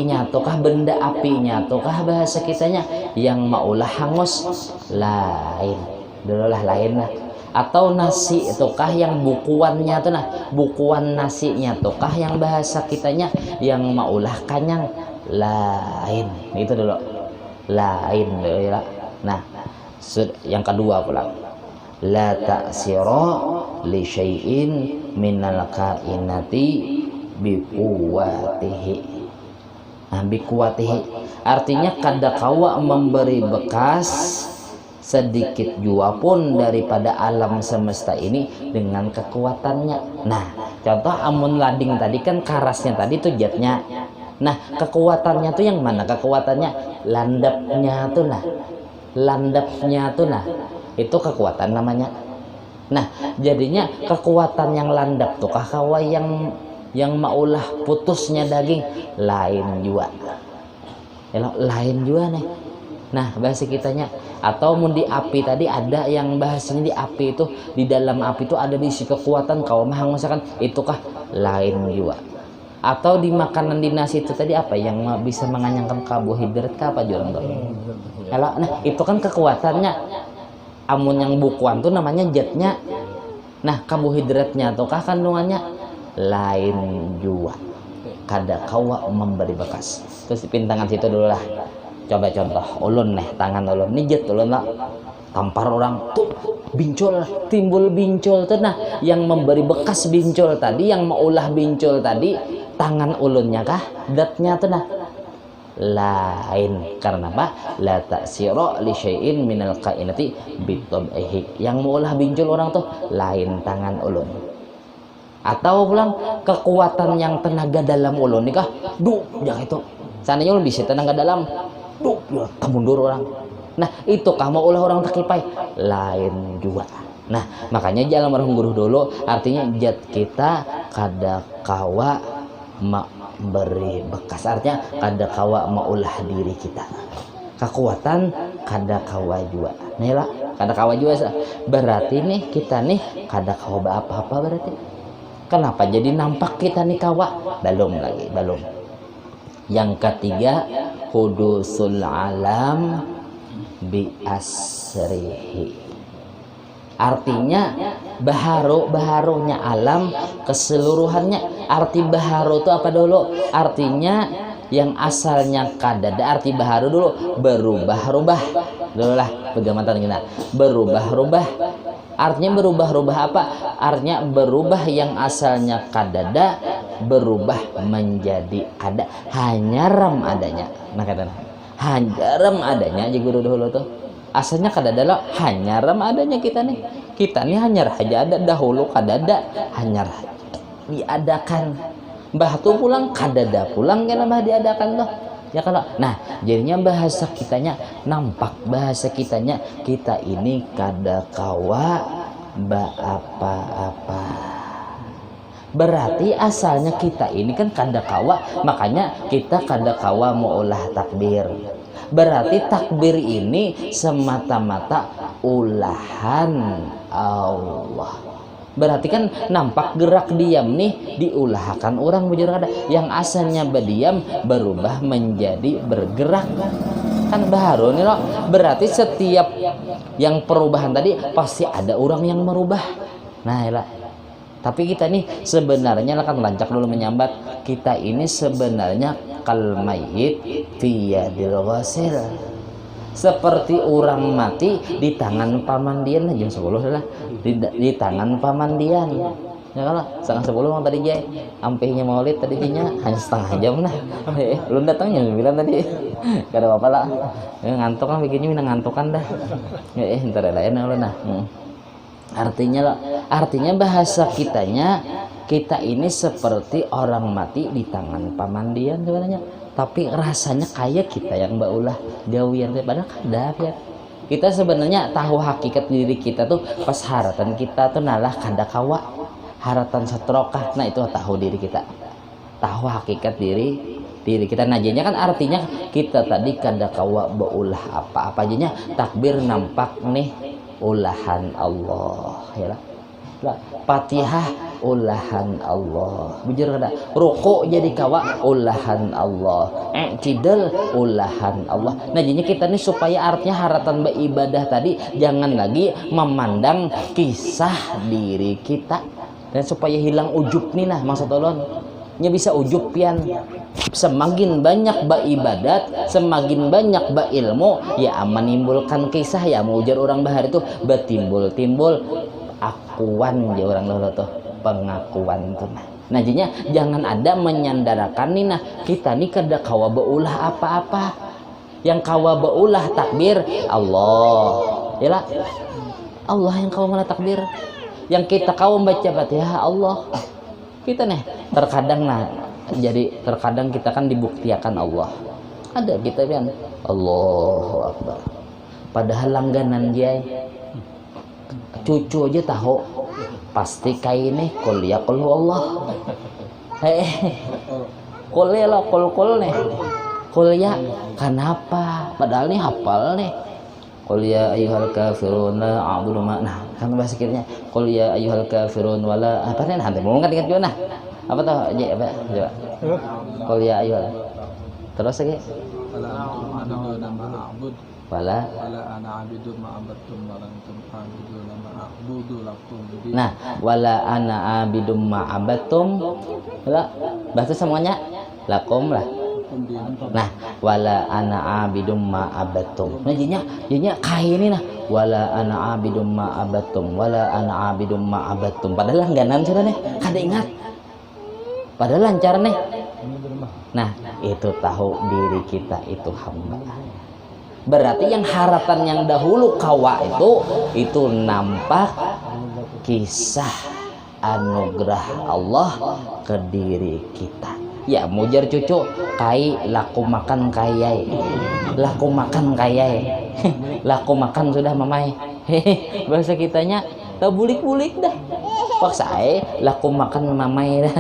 nyatukah benda api nyatukah bahasa kitanya yang maulah hangus lain dulu lah lain lah. Atau nasi itukah yang bukuannya tuh nah bukuan nasinya tukah yang bahasa kitanya yang maulah kanyang lain itu dulu lain dulu ya. Nah yang kedua pula la ta'sira li syai'in minal kainati biquwatihi. Nah, biquwatihi artinya kada kawa memberi bekas sedikit jua pun daripada alam semesta ini dengan kekuatannya. Nah, contoh amun lading tadi kan karasnya tadi tuh jatnya. Nah, kekuatannya tuh yang mana? Kekuatannya landapnya tuh nah. Landapnya tuh nah. Itu kekuatan namanya. Nah, jadinya kekuatan yang landap tuh kawa yang maulah putusnya daging lain juga. Lain juga nih. Nah bahasa kitanya atau mun di api tadi ada yang bahasanya di api itu di dalam api itu ada diisi kekuatan kau mah misalkan itukah lain juga. Atau di makanan di nasi itu tadi apa yang bisa menganyangkan karbohidrat apa jurang tuh. Nah itu kan kekuatannya. Amun yang bukuan tuh namanya zatnya. Nah karbohidratnya ataukah kandungannya lain juga. Kada kawa memberi bekas. Terus dipintangan situ dulu lah. Coba contoh ulun nih tangan ulun nijet ulun lah tampar orang tuh bincul timbul bincul tuh nah yang memberi bekas bincul tadi yang maulah bincul tadi tangan ulunnya kah datnya tuh nah lain karena apa la ta'sira li syai'in minal kainati bitab'ihi yang maulah bincul orang tuh lain tangan ulun. Atau pulang kekuatan yang tenaga dalam ulun nikah jangan itu sananya ulun bisa tenaga dalam kemundur orang. Nah itu kamu ulah orang takipai lain juga. Nah makanya jalan marhum guru dulu artinya jat kita kada kawa memberi bekas artinya kada kawa maulah diri kita. Kekuatan kada kawa juga. Nih lah kada kawa juga berarti nih kita nih kada kawa apa-apa berarti. Kenapa jadi nampak kita nih kawa? Belum. Yang ketiga hudusul alam bi asrihi. Artinya baharu-baharunya alam keseluruhannya. Arti baharu itu apa dulu? Artinya yang asalnya kadada. Arti baharu dulu berubah-rubah. Dulu lah pegamatan kita. Berubah-rubah. Artinya berubah-ubah apa? Artinya berubah yang asalnya kadada berubah menjadi ada. Hanyaram adanya. Nah katanya hanyaram adanya aja guru dahulu tuh. Asalnya kadada lah hanyaram adanya kita nih. Kita nih hanyar aja ada dahulu kadada hanyar diadakan. Bah tuh pulang kadada pulang kan bah diadakan tuh. Ya kalau nah jadinya bahasa kitanya nampak bahasa kitanya kita ini kada kawa apa-apa. Berarti asalnya kita ini kan kada kawa, makanya kita kada kawa mau ulah takbir. Berarti takbir ini semata-mata ulahan Allah. Berarti kan nampak gerak diam nih diulahkan orang bujur kada. Yang asalnya berdiam berubah menjadi bergerak. Kan baru nih loh. Berarti setiap yang perubahan tadi pasti ada orang yang merubah. Nah, ya. Tapi kita nih sebenarnya kan lancak dulu menyambat. Kita ini sebenarnya kal mayyit fi yadil ghasil. Seperti orang mati di tangan pamandian jam 10 lah di tangan pamandian ya kalau setengah 10 orang tadi jay ampihnya maulid tadinya hanya setengah jam nah lu datang jam 9 tadi gak ada apa-apa lah ya, ngantuk lah bikinnya minang ngantukan dah ntar lain lah nah artinya bahasa kita ini seperti orang mati di tangan pamandian sebenarnya. Tapi rasanya kayak kita yang baulah gawian padahal kada ya. Kita sebenarnya tahu hakikat diri kita tuh pas haratan kita tuh nalah kada kawa haratan satrokah. Nah itu tahu diri kita, tahu hakikat diri kita. Najanya kan artinya kita tadi kada kawa baulah apa-apa jadinya takbir nampak nih ulahan Allah ya lah. Fatihah ulahan Allah bujur kada ruku jadi kawa ulahan Allah i'tidal ulahan Allah. Nah jadinya kita nih supaya artinya haratan beribadah tadi jangan lagi memandang kisah diri kita dan supaya hilang ujub nih nah maksud ulun nya bisa ujub pian semakin banyak beribadat semakin banyak berilmu ya menimbulkan kisah ya mau ujar orang bahar itu betimbul-timbul akuan ya orang dulu tuh pengakuan tuh nah jadinya jangan ada menyandarakan nih nah kita nih kada kawa beulah apa-apa yang kawa beulah takbir Allah ya lah Allah yang kawa malah takbir yang kita kawa baca Fatihah Allah kita nih terkadang nah jadi terkadang kita kan dibuktikan Allah ada kita kan Allahu Akbar padahal langganan jay cucu aja tahu pasti kayak ini kuliah kul Allah kuliah lo kul nih kuliah kenapa padahal nih hafal nih kuliah ayyuhal kafirun la a'budu ma nah kan bahasa kiranya kuliah ayyuhal kafirun wala apa nih nanti mau nggak ingat nah apa tuh aja apa coba kuliah ayyuhal terus lagi wala ana abidun ma abadtum wa antum abidun ma a'budu lakum. Nah, wala ana abidum ma abadtum. Bahasa semuanya lakum lah. Nah, wala ana abidum ma abadtum. Nah, jadinya kayak ini nah. Wala ana abidum ma abadtum, wala ana abidum ma abadtum. Padahal langganan sudah nih, kada ingat. Padahal lancar nih. Nah, itu tahu diri kita itu hamba. Berarti yang harapan yang dahulu kawa itu nampak kisah anugerah Allah ke diri kita. Ya mujar cucu kai laku makan kayai laku makan kayai laku makan sudah mamai bahasa kitanya tak bulik-bulik dah paksa laku makan mamai dah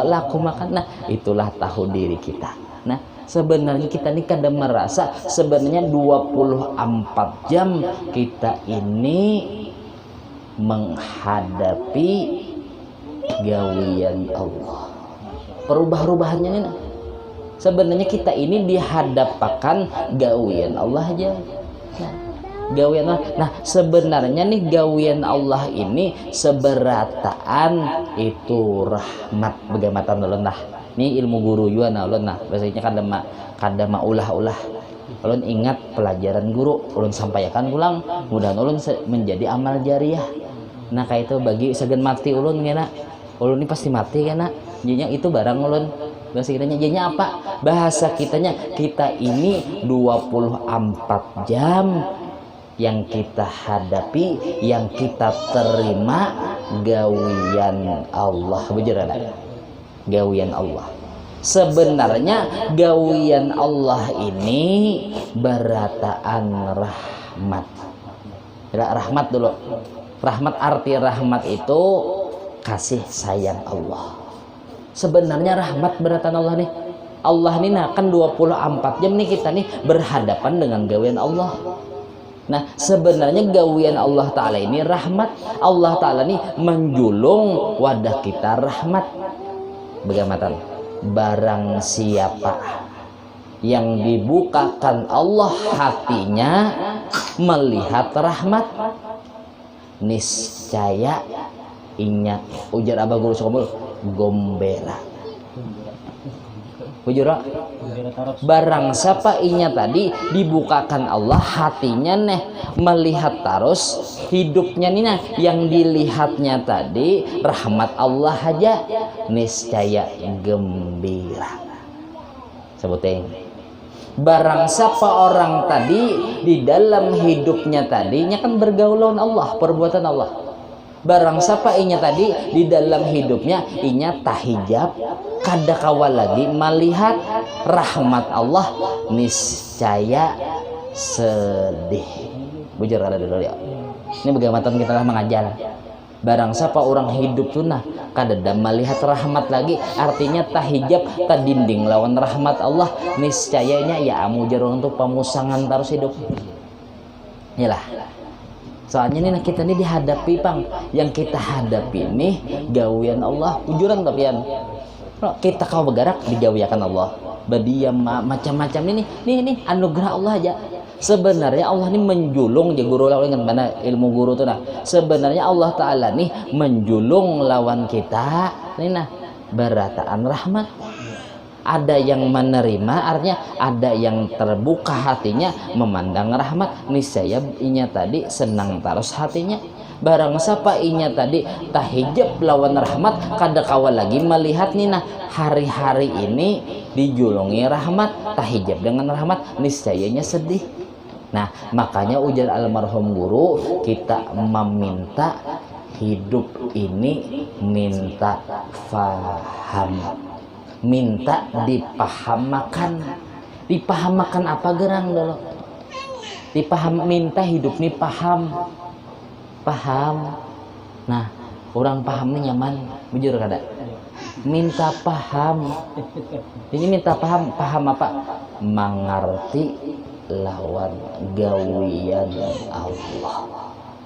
laku makan. Nah itulah tahu diri kita. Nah sebenarnya kita ini kada merasa sebenarnya 24 jam kita ini menghadapi gawian Allah. Perubah-ubahannya ini sebenarnya kita ini dihadapkan gawian Allah aja. Nah, gawian Allah. Nah, sebenarnya nih gawian Allah ini seberataan itu rahmat bagaimana ulun nah. Ini ilmu guru juga nah ulun nah. Biasanya kada ulah-ulah. Ulun ingat pelajaran guru, ulun sampaikan ulang, mudah ulun menjadi amal jariah. Nah, kayak itu bagi segen mati ulun ngena. Ulun ini pasti mati kan jadinya itu barang ulun bahasa kitanya jadinya apa bahasa kitanya kita ini 24 jam yang kita hadapi yang kita terima gawian Allah bejeran gawian Allah. Sebenarnya gawian Allah ini berataan rahmat. Rahmat dulu. Rahmat arti rahmat itu kasih sayang Allah. Sebenarnya rahmat berataan Allah nih. Allah ini kan 24 jam nih kita nih berhadapan dengan gawean Allah. Nah, sebenarnya gawian Allah Ta'ala ini rahmat. Allah Ta'ala ini menjulung wadah kita rahmat. Bagaimana? Barang siapa yang dibukakan Allah hatinya melihat rahmat, niscaya ingat ujar Abah Guru Sukamul gombera. Ujura barang siapa inya tadi dibukakan Allah hatinya nih melihat terus hidupnya nih nah yang dilihatnya tadi rahmat Allah aja niscaya gembira. Sebutin barang siapa orang tadi di dalam hidupnya tadinya kan bergaul lawan Allah, perbuatan Allah. Barang siapa inya tadi di dalam hidupnya inya tahijab kada kawal lagi melihat rahmat Allah niscaya sedih. Bujur kada dulu ya. Ini bagaimana kita lah mengajar. Barang siapa orang hidup tunah kada melihat rahmat lagi artinya tahijab tadinding lawan rahmat Allah niscayanya ya amujar untuk pamusangan terus hidup. Yalah. Soalnya nih kita nih dihadapi pang yang kita hadapi nih gawian Allah ujuran tapian kita kau bergerak digawiakan Allah badiam macam-macam ini anugerah Allah aja. Sebenarnya Allah ini menjulung ya guru lawan mana ilmu guru tuh nah sebenarnya Allah Ta'ala nih menjulung lawan kita nih nah berataan rahmat. Ada yang menerima artinya ada yang terbuka hatinya memandang rahmat niscaya inya tadi senang terus hatinya. Barang siapa inya tadi tahijab lawan rahmat kada kawal lagi melihat nih nah hari-hari ini dijulungi rahmat tahijab dengan rahmat niscayanya sedih. Nah makanya ujar almarhum guru kita meminta hidup ini minta faham, minta dipahamakan apa gerang dulu minta hidup nih paham. Nah orang paham nih nyaman bujur kada minta paham ini minta paham apa mengerti lawan gawian Allah.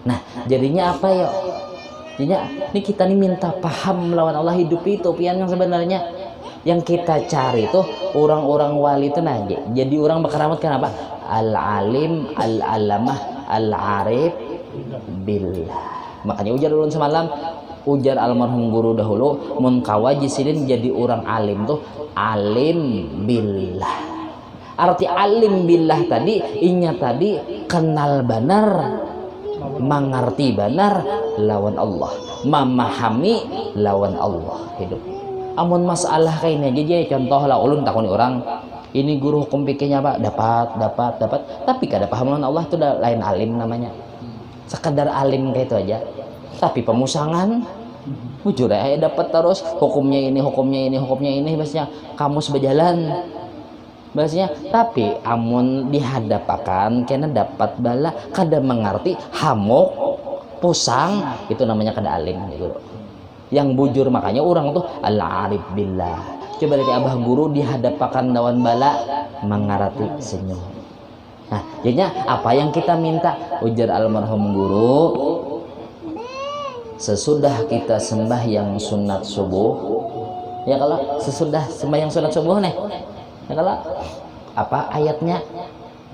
Nah jadinya apa ya jadinya ini kita nih minta paham melawan Allah hidup itu pian yang sebenarnya yang kita cari itu orang-orang wali itu nah jadi orang berkeramat kenapa al-alim al-alamah al-arif billah. Makanya ujar ulun semalam ujar almarhum guru dahulu mun kawaji sidin jadi orang alim tuh alim billah. Arti alim billah tadi inya tadi kenal benar mengerti benar lawan Allah memahami lawan Allah hidup. Amun masalah kayaknya jadi contoh lah ulun takuni orang ini guru hukum fikihnya pak dapat tapi kada paham lawan Allah itu udah lain alim namanya. Sekedar alim kayak itu aja tapi pemusangan jujur ya dapat terus hukumnya ini maksudnya kamus berjalan bahasanya tapi amun dihadapakan kena dapat bala kada mengerti hamuk pusang itu namanya kada alim gitu. Yang bujur makanya orang tuh al-arif billah coba dari abah guru dihadapakan lawan bala mengerti senyum. Nah jadinya apa yang kita minta ujar almarhum guru sesudah kita sembahyang sunat subuh ya kalau sesudah sembahyang sunat subuh nih ya kalau apa ayatnya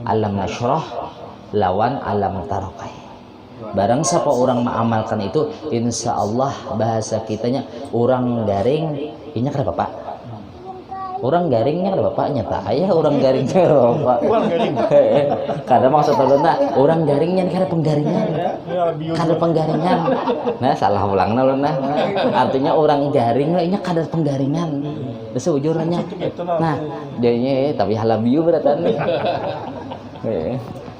alam nasyrah lawan alam tarokai. Barang siapa orang mengamalkan itu insya Allah bahasa kitanya orang garing ini kenapa pak orang garingnya kenapa pak nyata ayah orang garingnya pak karena maksud terlena orang garingnya karena penggaringan nah salah ulang nah artinya orang garing ini kadar penggaringan seujurannya nah jadinya tapi halabiu beratan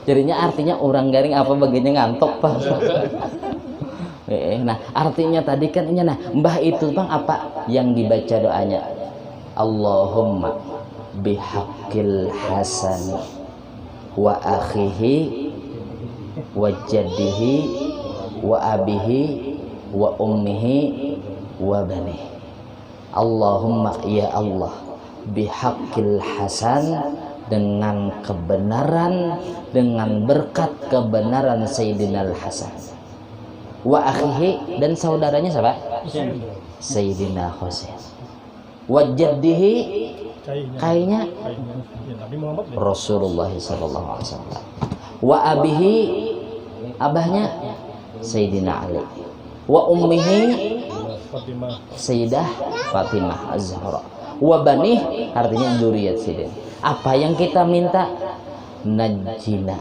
jadinya artinya orang garing apa bagiannya ngantuk pak nah artinya tadi kan ini nah mbah itu bang apa yang dibaca doanya Allahumma bihaqqil hasan wa akhihi wa jaddihi wa abihi wa ummihi wa banihi. Allahumma ya Allah bihaqqil hasan dengan kebenaran, dengan berkat kebenaran Sayyidina Al-Hasan wa akhihi, dan saudaranya siapa? Sayyidina Husain. Wa jaddihi, kayaknya Rasulullah sallallahu alaihi wasallam. Wa abihi, abahnya Sayyidina Ali. Wa ummihi, Sayyidah Fatimah Az-Zahra. Wa banih, artinya dzurriyyat Sidin. Apa yang kita minta? Najjina,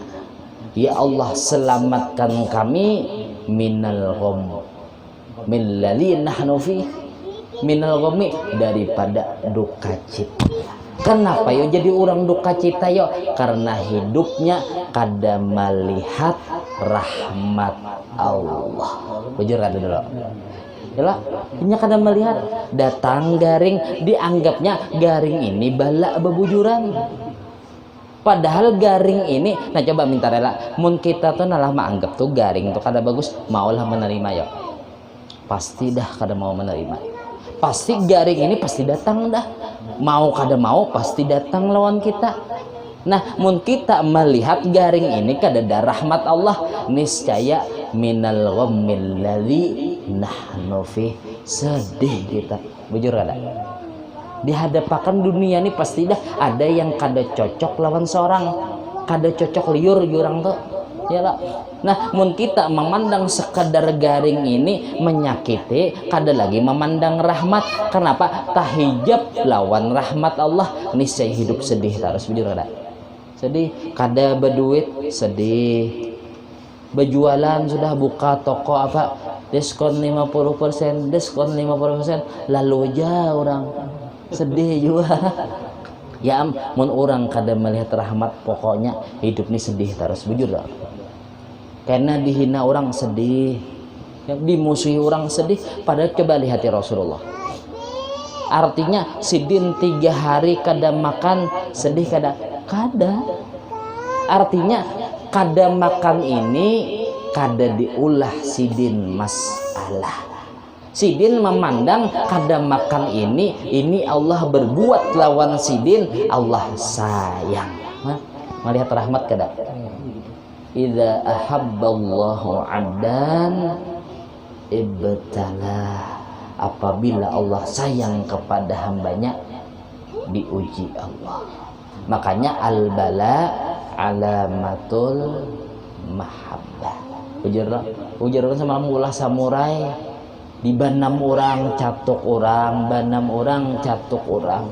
ya Allah selamatkan kami minal gham, min ladzi nahnu fi, minal ghami, daripada duka cita. Kenapa yo jadi orang duka cita yo? Karena hidupnya kada melihat rahmat Allah. Bujur kada dulu. Yalah, nya kada melihat, datang garing, dianggapnya garing ini bala bebujuran. Padahal garing ini, nah coba minta rela, mun kita tuh nalah menganggap tuh garing tuh kada bagus, maulah menerima ya. Pasti dah kada mau menerima. Pasti garing ini pasti datang dah. Mau kada mau pasti datang lawan kita. Nah, mun kita melihat garing ini kada ada rahmat Allah, niscaya minal ghammil ladzi nahnu fi, sedih kita. Bujur ada. Di hadapan dunia ini pasti dah ada yang kada cocok lawan seorang, kada cocok liur jurang tuh. Yalah. Nah, mun kita memandang sekadar garing ini menyakiti, kada lagi memandang rahmat. Kenapa? Tahijab lawan rahmat Allah, niscaya hidup sedih terus. Bujur ada. Sedih, kada berduit, sedih. Berjualan sudah buka toko apa, diskon 50%, diskon 50%, lalu aja orang sedih juga. Ya mun orang kada melihat rahmat, pokoknya hidup ini sedih terus. Bujur tak? Karena dihina orang sedih, yang dimusuhi orang sedih. Padahal coba lihat ya Rasulullah. Artinya Sidin 3 hari kada makan, sedih kada? Kada. Artinya kada makan ini kada diulah Sidin masalah. Sidin memandang kada makan ini Allah berbuat lawan Sidin, Allah sayang. Melihat rahmat kada? Idza ahabballahu 'abdan ibtala, apabila Allah sayang kepada hambanya diuji Allah. Makanya al-bala alamatul mahabbah. Ujar sama ulah samurai, di banam orang catuk orang, banam orang catuk orang.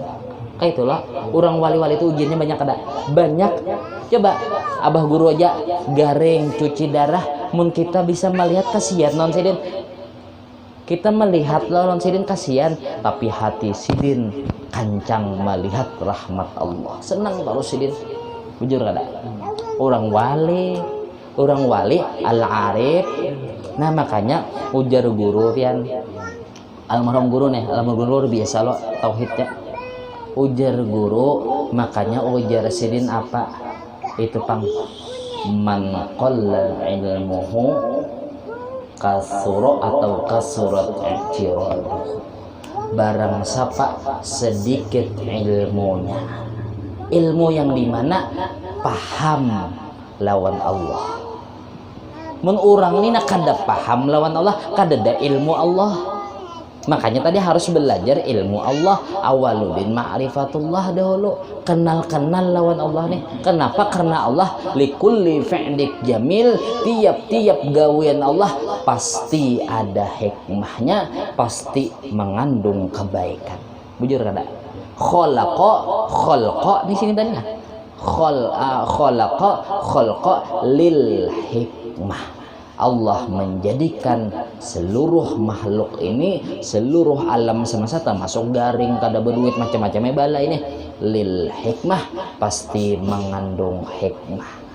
Kayak itulah orang wali-wali itu ujiannya banyak ada. Banyak. Coba abah guru aja garing cuci darah, mun kita bisa melihat kasihan non Sidin. Kita melihat non Sidin kasihan, tapi hati Sidin kancang melihat rahmat Allah. Senang baru Sidin. Bujur kada? Orang wali al-arif. Nah makanya ujar guru pian almarhum guru luar biasa lo tauhidnya. Ujar guru, makanya ujar Sidin apa? Itu pang man qalla ilmuhu kasura atau kasurat i'tiraduh. Barang siapa sedikit ilmunya, ilmu yang dimana paham lawan Allah. Mun orang ini nak kada paham lawan Allah, kada ada ilmu Allah. Makanya tadi harus belajar ilmu Allah. Awaludin ma'rifatullah dahulu, kenal lawan Allah nih. Kenapa? Karena Allah likulli fi'lik jamil, tiap-tiap gawean Allah pasti ada hikmahnya, pasti mengandung kebaikan. Bujur kada? Khalaqa di sini tadi nah. Khalaqa lil hikmah. Allah menjadikan seluruh makhluk ini, seluruh alam semesta termasuk garing kada berduit macam-macamnya bala ini lil hikmah, pasti mengandung hikmah.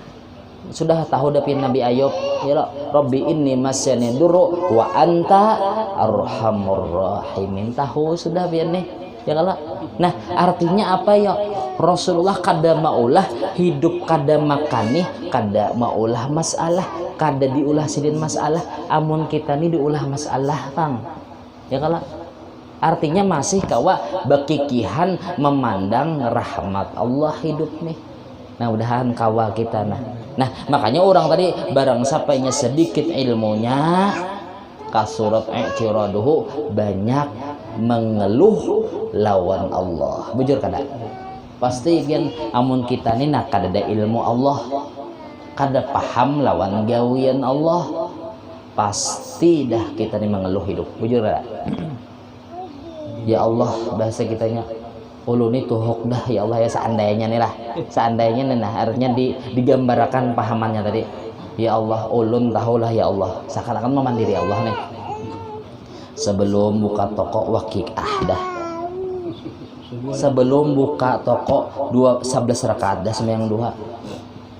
Sudah tahu dapin Nabi Ayub ya Rabbi inni masyani duru wa anta arhamur rahimin, tahu sudah biar nih ya kalau. Nah artinya apa ya, Rasulullah kada maulah hidup kada makani, kada maulah masalah, kada diulah Sidin masalah. Amun kita nih diulah masalah bang ya kalau. Artinya masih kawa bekikihan memandang rahmat Allah hidup nih. Nah, mudahan kawa kita nah makanya orang tadi barang sapainya sedikit ilmunya kasurat i'tiraduhu, banyak mengeluh lawan Allah. Bujur kada pasti kan amun kita nih nak kada ada ilmu Allah, kada paham lawan gawian Allah, pasti dah kita nih mengeluh hidup. Bujur kada? Ya Allah, bahasa kitanya ulun itu hok dah ya Allah ya, seandainya nih lah, seandainya nih nah artinya digambarkan pahamannya tadi. Ya Allah, ulun tahulah ya Allah, seakan-akan memandiri Allah nih. Sebelum buka toko wakikah dah, sebelum buka toko 11 rakaat dah sembahyang duha,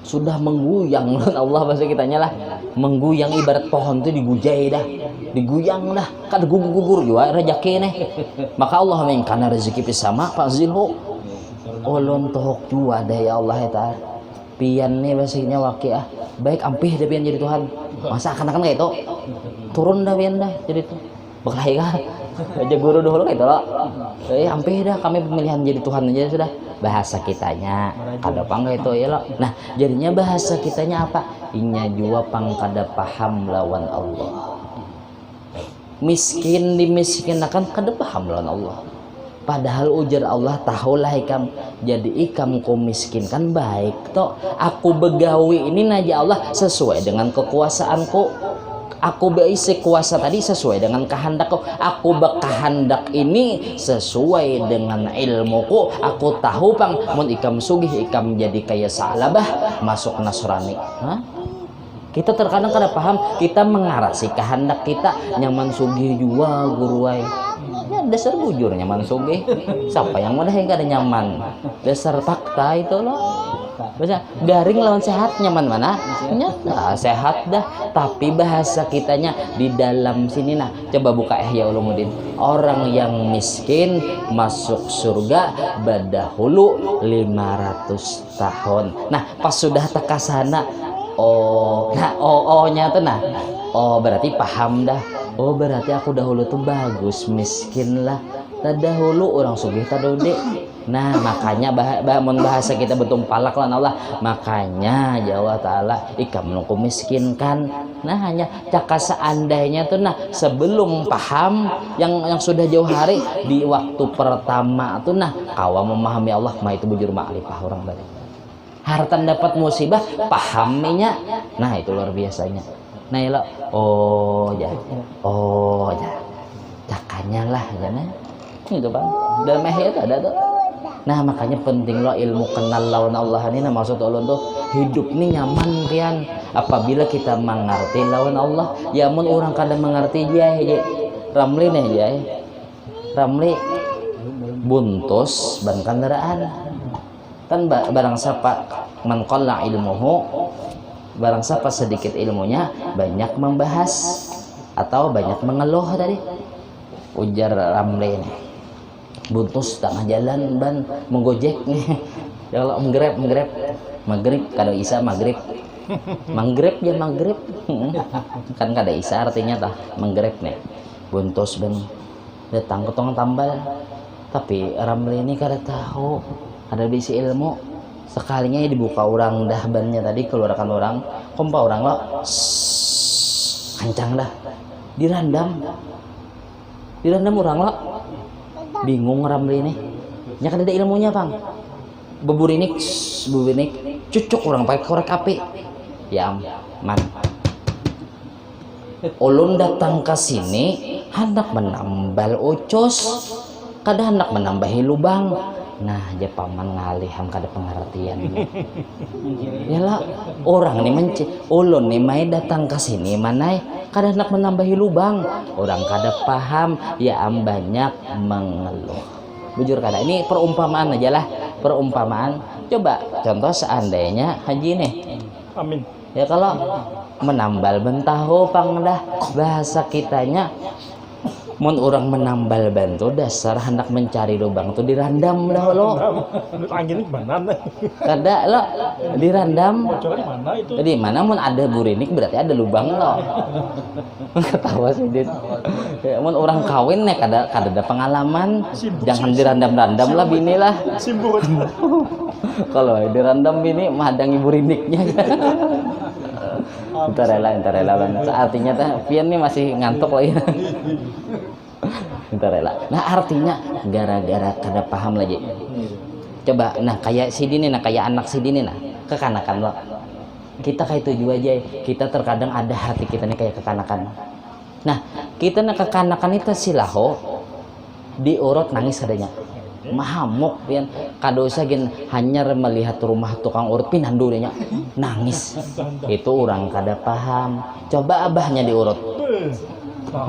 sudah mengguyang Allah bahasa kitanya lah, mengguyang ibarat pohon tuh digujai dah, diguyang dah, kada gugur juga rezeki nih. Maka Allah mengkana rezeki pisama Pak Zilho ulun tohok jua dah ya Allah ya ta'ala, pian nih bahasanya wakiah baik ampih dah pian jadi Tuhan, masa akan kayak itu turun dah pian dah jadi itu berkelahi kah aja guru dulu kayak itu loh, ampih dah kami pemilihan jadi Tuhan aja sudah. Bahasa kitanya kada pang itu ya loh. Nah jadinya bahasa kitanya apa, inya jua pang kada paham lawan Allah, miskin dimiskinkan kada paham lawan Allah. Padahal ujar Allah tahulah ikam, jadi ikam ku miskin kan baik toh, aku begawi ini naja Allah sesuai dengan kekuasaanku, aku beisi kuasa tadi sesuai dengan kehendakku, aku berkehendak ini sesuai dengan ilmuku, aku tahu pang mun ikam sugih ikam jadi kayak Salabah masuk Nasrani. Kita terkadang kada paham, kita mengarasi kehendak kita nyaman sugih jua guruai. Ya dasar bujur nyaman sugih. Siapa yang mudah yang kada nyaman? Dasar fakta itu loh. Bahasa garing lawan sehat nyaman mana? Nyata sehat dah. Tapi bahasa kitanya di dalam sini nah. Coba buka Ihya Ulumuddin. Orang yang miskin masuk surga badahulu 500 tahun. Nah pas sudah teka sana, nya tuh nah, berarti paham dah. Oh berarti aku dahulu tuh bagus miskin lah, tadahulu orang sugih tadode. Nah makanya bahasa kita betul palak lan Allah, makanya Jawa Ta'ala ikam nungku miskin kan. Nah hanya caka seandainya tuh nah sebelum paham yang sudah jauh hari di waktu pertama tuh nah kawa memahami Allah mah itu bujur ma'rifah orang tadi. Hartan dapat musibah pahaminya, nah itu luar biasanya. Nah ya cakanya lah ya nah itu bang dalam Ihya itu ada tuh. Nah makanya penting lo ilmu kenal lawan Allah ini. Nah maksud Allah tuh hidup nih nyaman pian apabila kita mengerti lawan Allah. Ya mun orang kadang mengerti dia Ramli nih dia Ramli buntus ban kendaraan kan barang siapa man qalla ilmuhu, barang siapa sedikit ilmunya banyak membahas atau banyak mengeluh tadi. Ujar Ramli nih buntus tengah jalan ban menggojek nih kalau menggrab maghrib kada isa maghrib ya maghrib kan kada isa artinya tah menggrab nih buntus ban datang ke tong tambal. Tapi Ramli ini kada tahu ada bisi ilmu, sekalinya dibuka orang dah bannya tadi keluarkan orang kompa orang lo kencang dah dirandam orang lo bingung Ramli ini nya kan ada ilmunya bang beburinik cucuk orang pakai korek api ya man ulun datang ke sini hendak menambal ucus kada hendak menambahi lubang. Nah aja paman ngalihan kada pengertian ya lah orang nih ulun nih mai datang ke sini manai kada hendak menambahi lubang, orang kada paham ya banyak mengeluh. Bujur kada ini perumpamaan aja lah, perumpamaan. Coba contoh seandainya haji nih amin ya kalau menambal bentahu pang dah bahasa kitanya Mun orang menambal ban tuh dasar hendak mencari lubang tuh dirandam dahulu. Angin mana? Kada lo dirandam. Bocoran mana itu? Jadi mana mun ada burinik berarti ada lubang lo. Ketawa sih dit. Mun orang kawin nih kada ada pengalaman. Jangan dirandam-randam lah bini lah. Simbol. Kalau dirandam bini menghadangi buriniknya. Entar rela banget. Artinya teh pian nih masih ngantuk lagi. Entar rela. Nah artinya gara-gara kada paham lagi. Coba nah kayak si Dini nah kayak anak si Dini nah kekanakan lo. Kita kayak itu juga aja. Kita terkadang ada hati kita nih kayak kekanakan. Nah kita nah kekanakan itu silaho diurut nangis adanya. Mahamuk pian kadosa gen hanya melihat rumah tukang urut pinandu nya nangis. Itu orang kada paham. Coba abahnya diurut.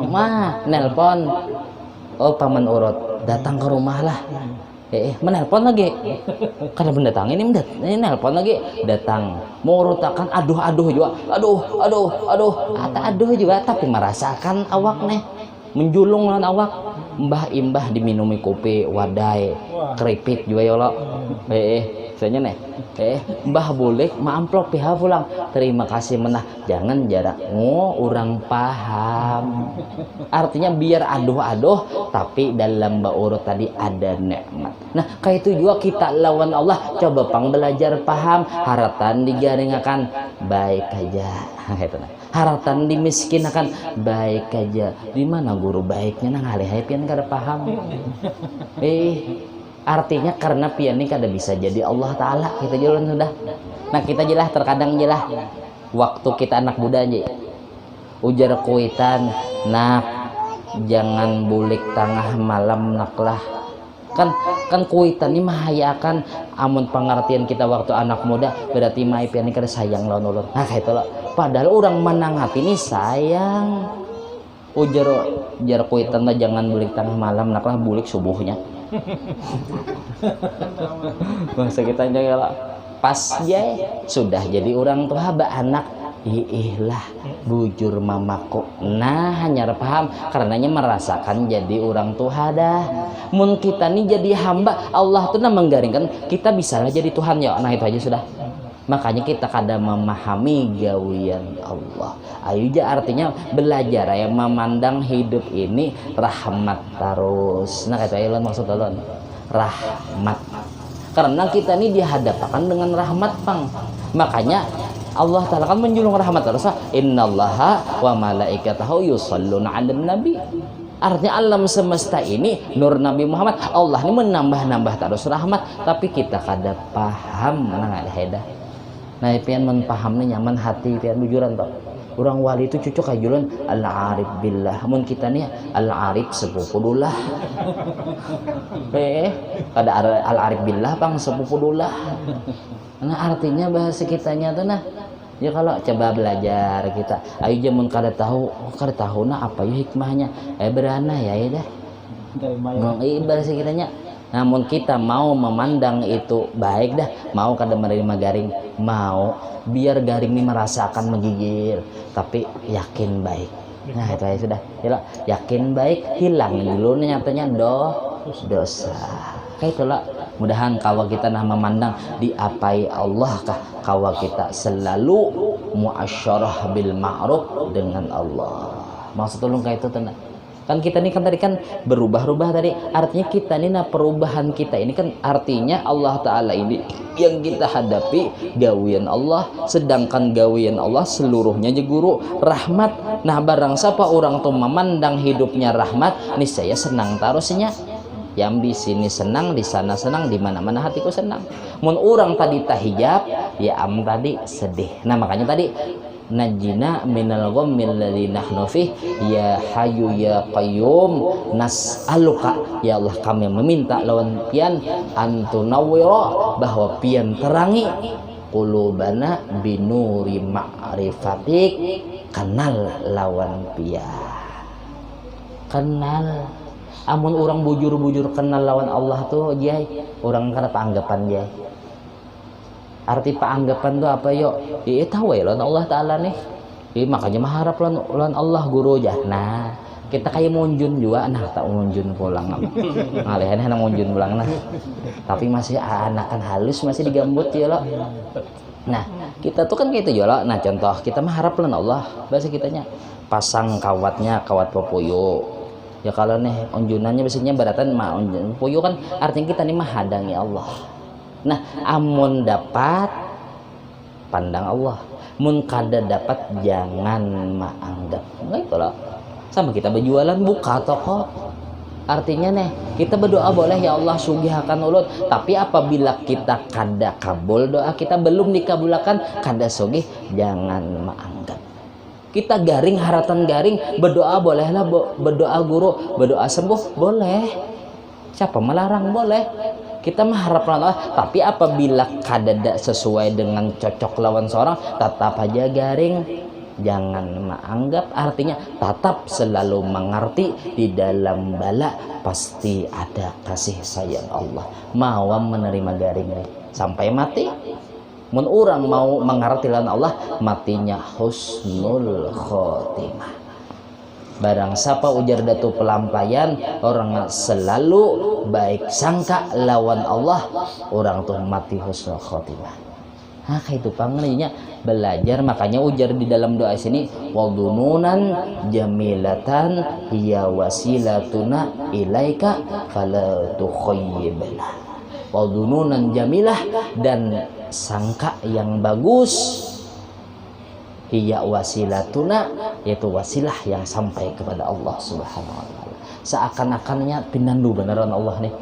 Mah nelpon. Oh paman urut datang ke rumah lah. Menelpon lagi. Kada mendatang ini nelpon lagi datang. Mau urutakan aduh juga. Aduh juga tapi merasakan awak nih menjulung lan awak. Mbah imbah diminumi kopi wadai keripik juga ya lo. Soalnya nih mbah boleh amplop pihak pulang terima kasih menah jangan jarak orang paham artinya biar aduh tapi dalam urut tadi ada nikmat. Nah kayak itu juga kita lawan Allah coba pang belajar paham haratan digaringakan baik aja haratan dimiskinkan baik aja. Di mana guru baiknya nang halih pian kada paham. Artinya karena pian ini kada bisa jadi Allah Ta'ala kita jalan sudah. Nah kita jelah terkadang jelah waktu kita anak muda aja ujar kuitan nak jangan bulik tengah malam naklah kan kuitan ini mahayakan amun pengertian kita waktu anak muda berarti mai pian ini kada sayang lawan ulun. Nah kayak itu loh. Padahal orang menanggapi ini sayang ujar kuitan lah jangan bulik tengah malam naklah bulik subuhnya. Bahasa kita aja pas ya sudah jadi orang tua ba anak ihlah bujur mamaku. Nah hanya paham karenanya merasakan jadi orang tua dah. Mun kita nih jadi hamba Allah tuh menggaringkan kita bisalah jadi Tuhan ya. Nah itu aja sudah. Makanya kita kada memahami gawian Allah. Ayuja artinya belajar ya memandang hidup ini rahmat terus. Nah kata Elon maksud Elon rahmat. Karena kita ini dihadapkan dengan rahmat pang. Makanya Allah Ta'ala kan menjulung rahmat terus. Innallaha wa malaikatahu yusholluna 'alan nabi. Artinya alam semesta ini nur Nabi Muhammad Allah ini menambah terus rahmat tapi kita kada paham nang ada hedah. Nah pian men paham nih nyaman hati pian bujuran toh. Orang wali itu cucuk kajulan al-arif billah. Mun kita nih al-arif sepupu dulah. Kada al-arif billah pang sepupu dulah. Nah artinya bahasa kitanya tuh nah ya kalau coba belajar kita ayo jamun kada tahu nah apa ya hikmahnya berana ya dah. Bahasa kitanya namun kita mau memandang itu baik dah mau kada menerima garing mau biar garing ini merasakan menggigil tapi yakin baik. Nah itu aja sudah yakin baik hilang dulu nyatanya dosa kayak itulah. Mudahan kawa kita nah memandang diapai Allah kah kawa kita selalu muasyarah bil ma'ruf dengan Allah. Maksud tolong kayak itu tenang. Kan kita ini kan tadi kan berubah-ubah tadi artinya kita ini nah perubahan kita ini kan artinya Allah Ta'ala ini yang kita hadapi gawian Allah sedangkan gawian Allah seluruhnya je guru rahmat. Nah barang siapa orang tuh memandang hidupnya rahmat niscaya senang tarusnya yang di sini senang di sana senang di mana-mana hatiku senang. Mun orang tadi tahijab ya am tadi sedih. Nah makanya tadi najina minal ghammil ladzi nahnu fih ya hayyu ya qayyum nas'aluka ya Allah kami meminta lawan pian antunawwira bahwa pian terangi qulubana binuri ma'rifatik kenal lawan pian kenal amun orang bujur-bujur kenal lawan Allah tuh jai orang kada anggapan jai. Arti anggapan tuh apa yo? Tahu ya lawan Allah Ta'ala nih. Makanya mengharap lawan Allah guru jah. Nah kita kayak munjun juga nah tak munjun pulang ngalehan munjun pulang nah tapi masih anakan halus masih digambut ya lo. Nah kita tuh kan kayak itu ya lo. Nah contoh kita mah harap lan Allah bahasa kitanya pasang kawatnya kawat popoyo ya kalau nih unjunannya biasanya baratan mah unjun poyo kan artinya kita nih mah hadangi Allah. Nah amun dapat pandang Allah mun kada dapat jangan maanggap nggak itu loh. Sama kita berjualan buka toko artinya nih kita berdoa boleh ya Allah sugihkan ulun tapi apabila kita kada kabul doa kita belum dikabulkan kada sugih jangan maanggap. Kita garing haratan garing berdoa bolehlah berdoa guru berdoa sembuh boleh siapa melarang boleh kita mengharap Allah tapi apabila kada sesuai dengan cocok lawan seorang tetap aja garing jangan menganggap artinya tetap selalu mengerti di dalam bala pasti ada kasih sayang Allah mau menerima garing sampai mati mun orang mau mengerti lawan Allah matinya husnul khotimah. Barang siapa ujar datu pelampaian orang selalu baik sangka lawan Allah orang tuh mati husnul khotimah. Nah kayak itu panggilnya belajar makanya ujar di dalam doa sini wadununan jamilatan hiya wasilatuna ilaika fala tukhayyibna. Wadununan jamilah dan sangka yang bagus hiya wasilatuna yaitu wasilah yang sampai kepada Allah Subhanahu wa taala. Seakan-akannya pinandu beneran Allah nih.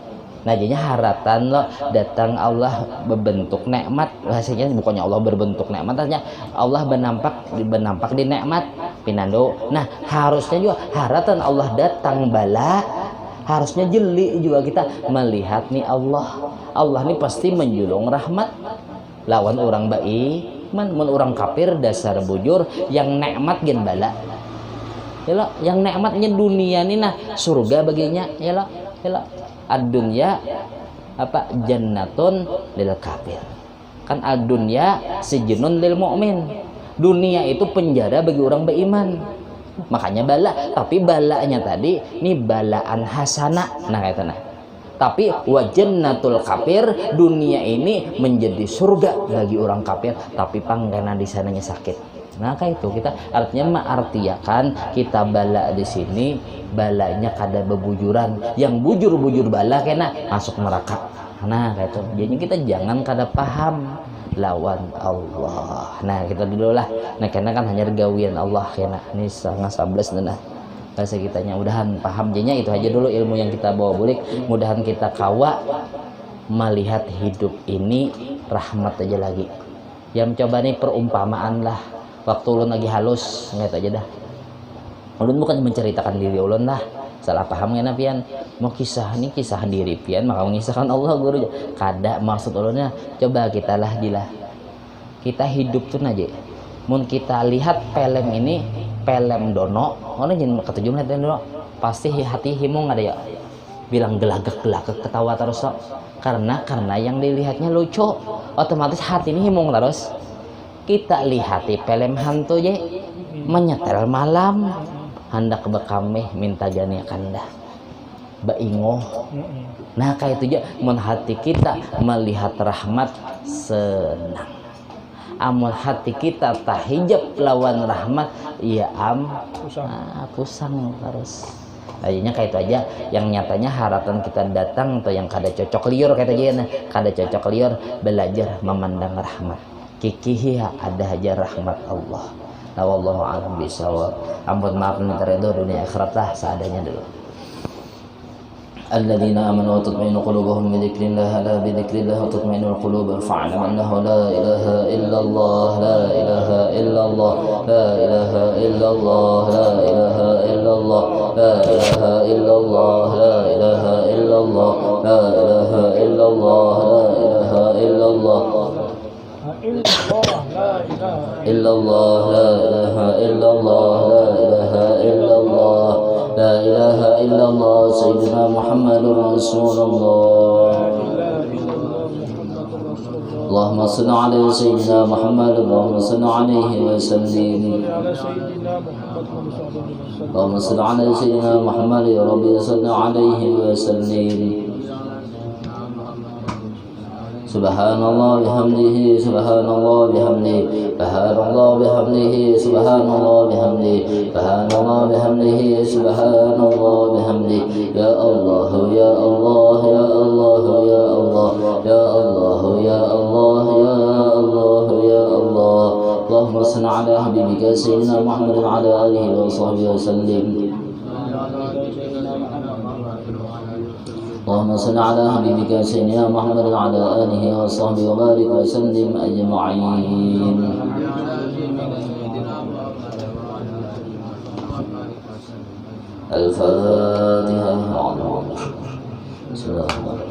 Nah jadinya haratan lo datang Allah berbentuk nikmat hasilnya bukannya Allah berbentuk nikmat artinya Allah bernampak di nikmat pinando. Nah harusnya juga haratan Allah datang bala harusnya jeli juga kita melihat nih Allah nih pasti menjulung rahmat lawan orang baik mun orang kafir dasar bujur yang nikmat gen bala ya yang nikmatnya dunia nih nah surga baginya ya ad-dunya apa jannatun lil kafir kan ad-dunya sijnun lil mu'min dunia itu penjara bagi orang beriman makanya bala tapi balanya tadi ini balaan hasana nah kayak nah tapi wa jannatul kafir dunia ini menjadi surga bagi orang kafir tapi karena di sananya sakit. Nah kayak itu kita artinya mengartiakan kita bala di sini balanya kada bebujuran yang bujur bala kena masuk neraka. Nah kayak itu jadi kita jangan kada paham lawan Allah. Nah kita dulu lah. Nah karena kan hanya gawian Allah kena ini sangat 11 nah bahasa kitanya mudahan paham jadinya itu aja dulu ilmu yang kita bawa bulik mudahan kita kawa melihat hidup ini rahmat aja lagi yang coba nih perumpamaan lah waktu ulun lagi halus nggak aja dah ulun bukan menceritakan diri ulun lah salah paham ya pian mau kisah diri pian maka mengisahkan Allah guru kada maksud ulunnya coba kita lah dilah kita hidup tuh aja mun kita lihat film ini film dono orang jangan ketujuh lihat dono pasti hati himung ada ya bilang gelagak ketawa terus so. karena yang dilihatnya lucu otomatis hati ini himung terus kita lihat di film hantu je menyetel malam hendak bekameh minta jani kanda baingoh nah kayak itu aja mun hati kita melihat rahmat senang amun hati kita tahijab lawan rahmat ya pusang terus akhirnya kayak itu aja yang nyatanya haratan kita datang atau yang kada cocok liur kayak aja nah kada cocok liur belajar memandang rahmat kikihi ada aja rahmat Allah. Nah wallahu a'lam bishawab. Ampun maaf minta ridho dunia akhirat lah seadanya dulu. Alladzina amanu wa tatma'innu qulubuhum bi dzikrillah ala bi dzikrillah tatma'innul qulub fa'lam annahu la ilaha illallah la ilaha illallah la ilaha illallah la ilaha illallah la ilaha illallah la ilaha illallah la ilaha illallah la ilaha illallah إلا الله لا إله إلا الله لا إله إلا الله لا إله إلا الله سيدنا محمد رسول الله اللهم صل على سيدنا محمد اللهم صل عليه وسلم اللهم صل على سيدنا محمد يا رب صل عليه وسلم. سبحان الله بحمده سبحان الله بحمده سبحان الله بحمده سبحان الله بحمده سبحان الله بحمده سبحان الله بحمده. يا الله يا الله يا الله يا الله يا الله يا الله يا الله يا الله. اللهم صل على حبيبك سيدنا محمد وعلى آله وصحبه وسلم. اللهم صل على حبيبك سيدنا محمد وعلى آله وصحبه وبارك وسلم أجمعين. الفاتحة. بسم الله الرحمن الرحيم.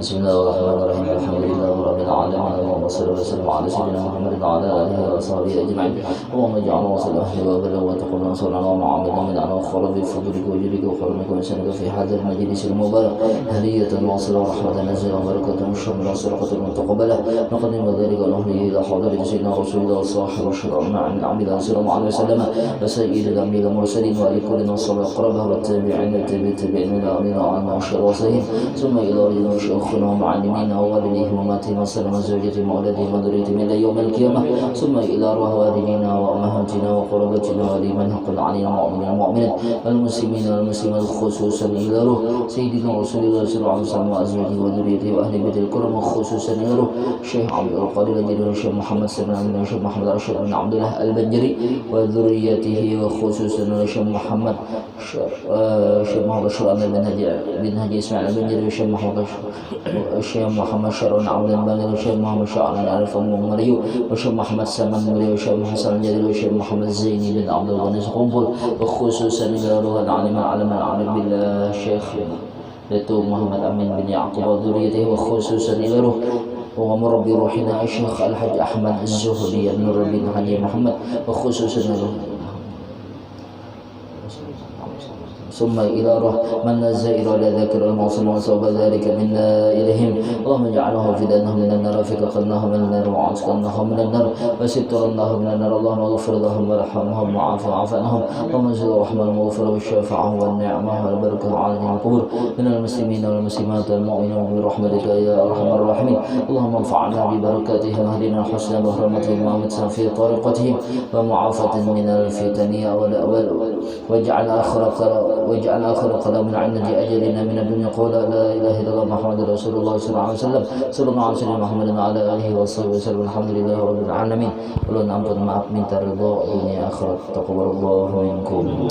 بسم الله الرحمن الرحيم. الحمد لله رب العالمين. اللهم صل وسلم على سيدنا محمد وعلى اله وصحبه اجمعين. اللهم اجعل وصل اهله وبلغ وتقبل صلى ومعاملا من على وخرب بفضلك وجودك وكرمك وسنك في هذا المجلس المبارك هدية واصلة ورحمة نزل وبركة شمل صدقة متقبلة. نقدم ذلك ونهديه الى حضرة سيدنا رسول الله صاحب الشرع مع العبد صلى الله عليه وسلم وسيد الانبياء المرسلين ولكل نصر اقربه والتابعين التابعين الى امين وعلى اشهر وصيهم ثم الى رجل شيوخنا ومعلمين ووالديهم وماتهم وسلم وزوجتهم واولادهم وذريتهم الى يوم القيامه ثم الى ارواح والدينا وامهاتنا وقرابتنا ولمن حق علينا المؤمنين والمؤمنات والمسلمين والمسلمات خصوصا الى روح سيدنا رسول الله صلى الله عليه وسلم وازواجه وذريته واهل بيته الكرم خصوصا الى روح الشيخ عبد القادر الجليل والشيخ محمد سلمان بن الشيخ محمد اشرف بن عبد الله البنجري وذريته وخصوصا الشيخ محمد بشر بن هدي اسماعيل البنجري والشيخ الشيخ محمد شرون عبد البالغ والشيخ محمد شعران الف مريو والشيخ محمد سلمان مريو والشيخ محمد حسن الجليل والشيخ محمد زيني بن عبد الغني قنبل وخصوصا الى روح العالم العالم بالله الشيخ دكتور محمد امين بن يعقوب وذريته وخصوصا الى روح ومربي روحنا الشيخ الحاج احمد الزهري بن ربي الحاج محمد وخصوصا الى ثم إلى روح من الزائر ولا ذاكر الموصل وصوب ذلك منا إليهم. اللهم اجعله فداء من النار فكفرناه من النار وعتقناه من النار وسترناه من النار. اللهم اغفر لهم وارحمهم وعاف عنهم اللهم انزل الرحمة المغفرة والشفاعة والنعمة والبركة عليهم القبور من المسلمين والمسلمات والمؤمنين برحمتك يا أرحم الراحمين. اللهم انفعنا ببركاتهم واهدنا حسن بحرمتهم وامتنا في طريقتهم ومعافاة من الفتن والأول واجعل آخر كلامنا عند أجلنا من الدنيا قول لا إله إلا الله محمد رسول الله صلى الله عليه وسلم. صلى الله على سيدنا محمد وعلى آله وصحبه وسلم. الحمد لله رب العالمين. Ulun ampun maaf minta ridho dunia akhirat. Taqabbalallahu minkum.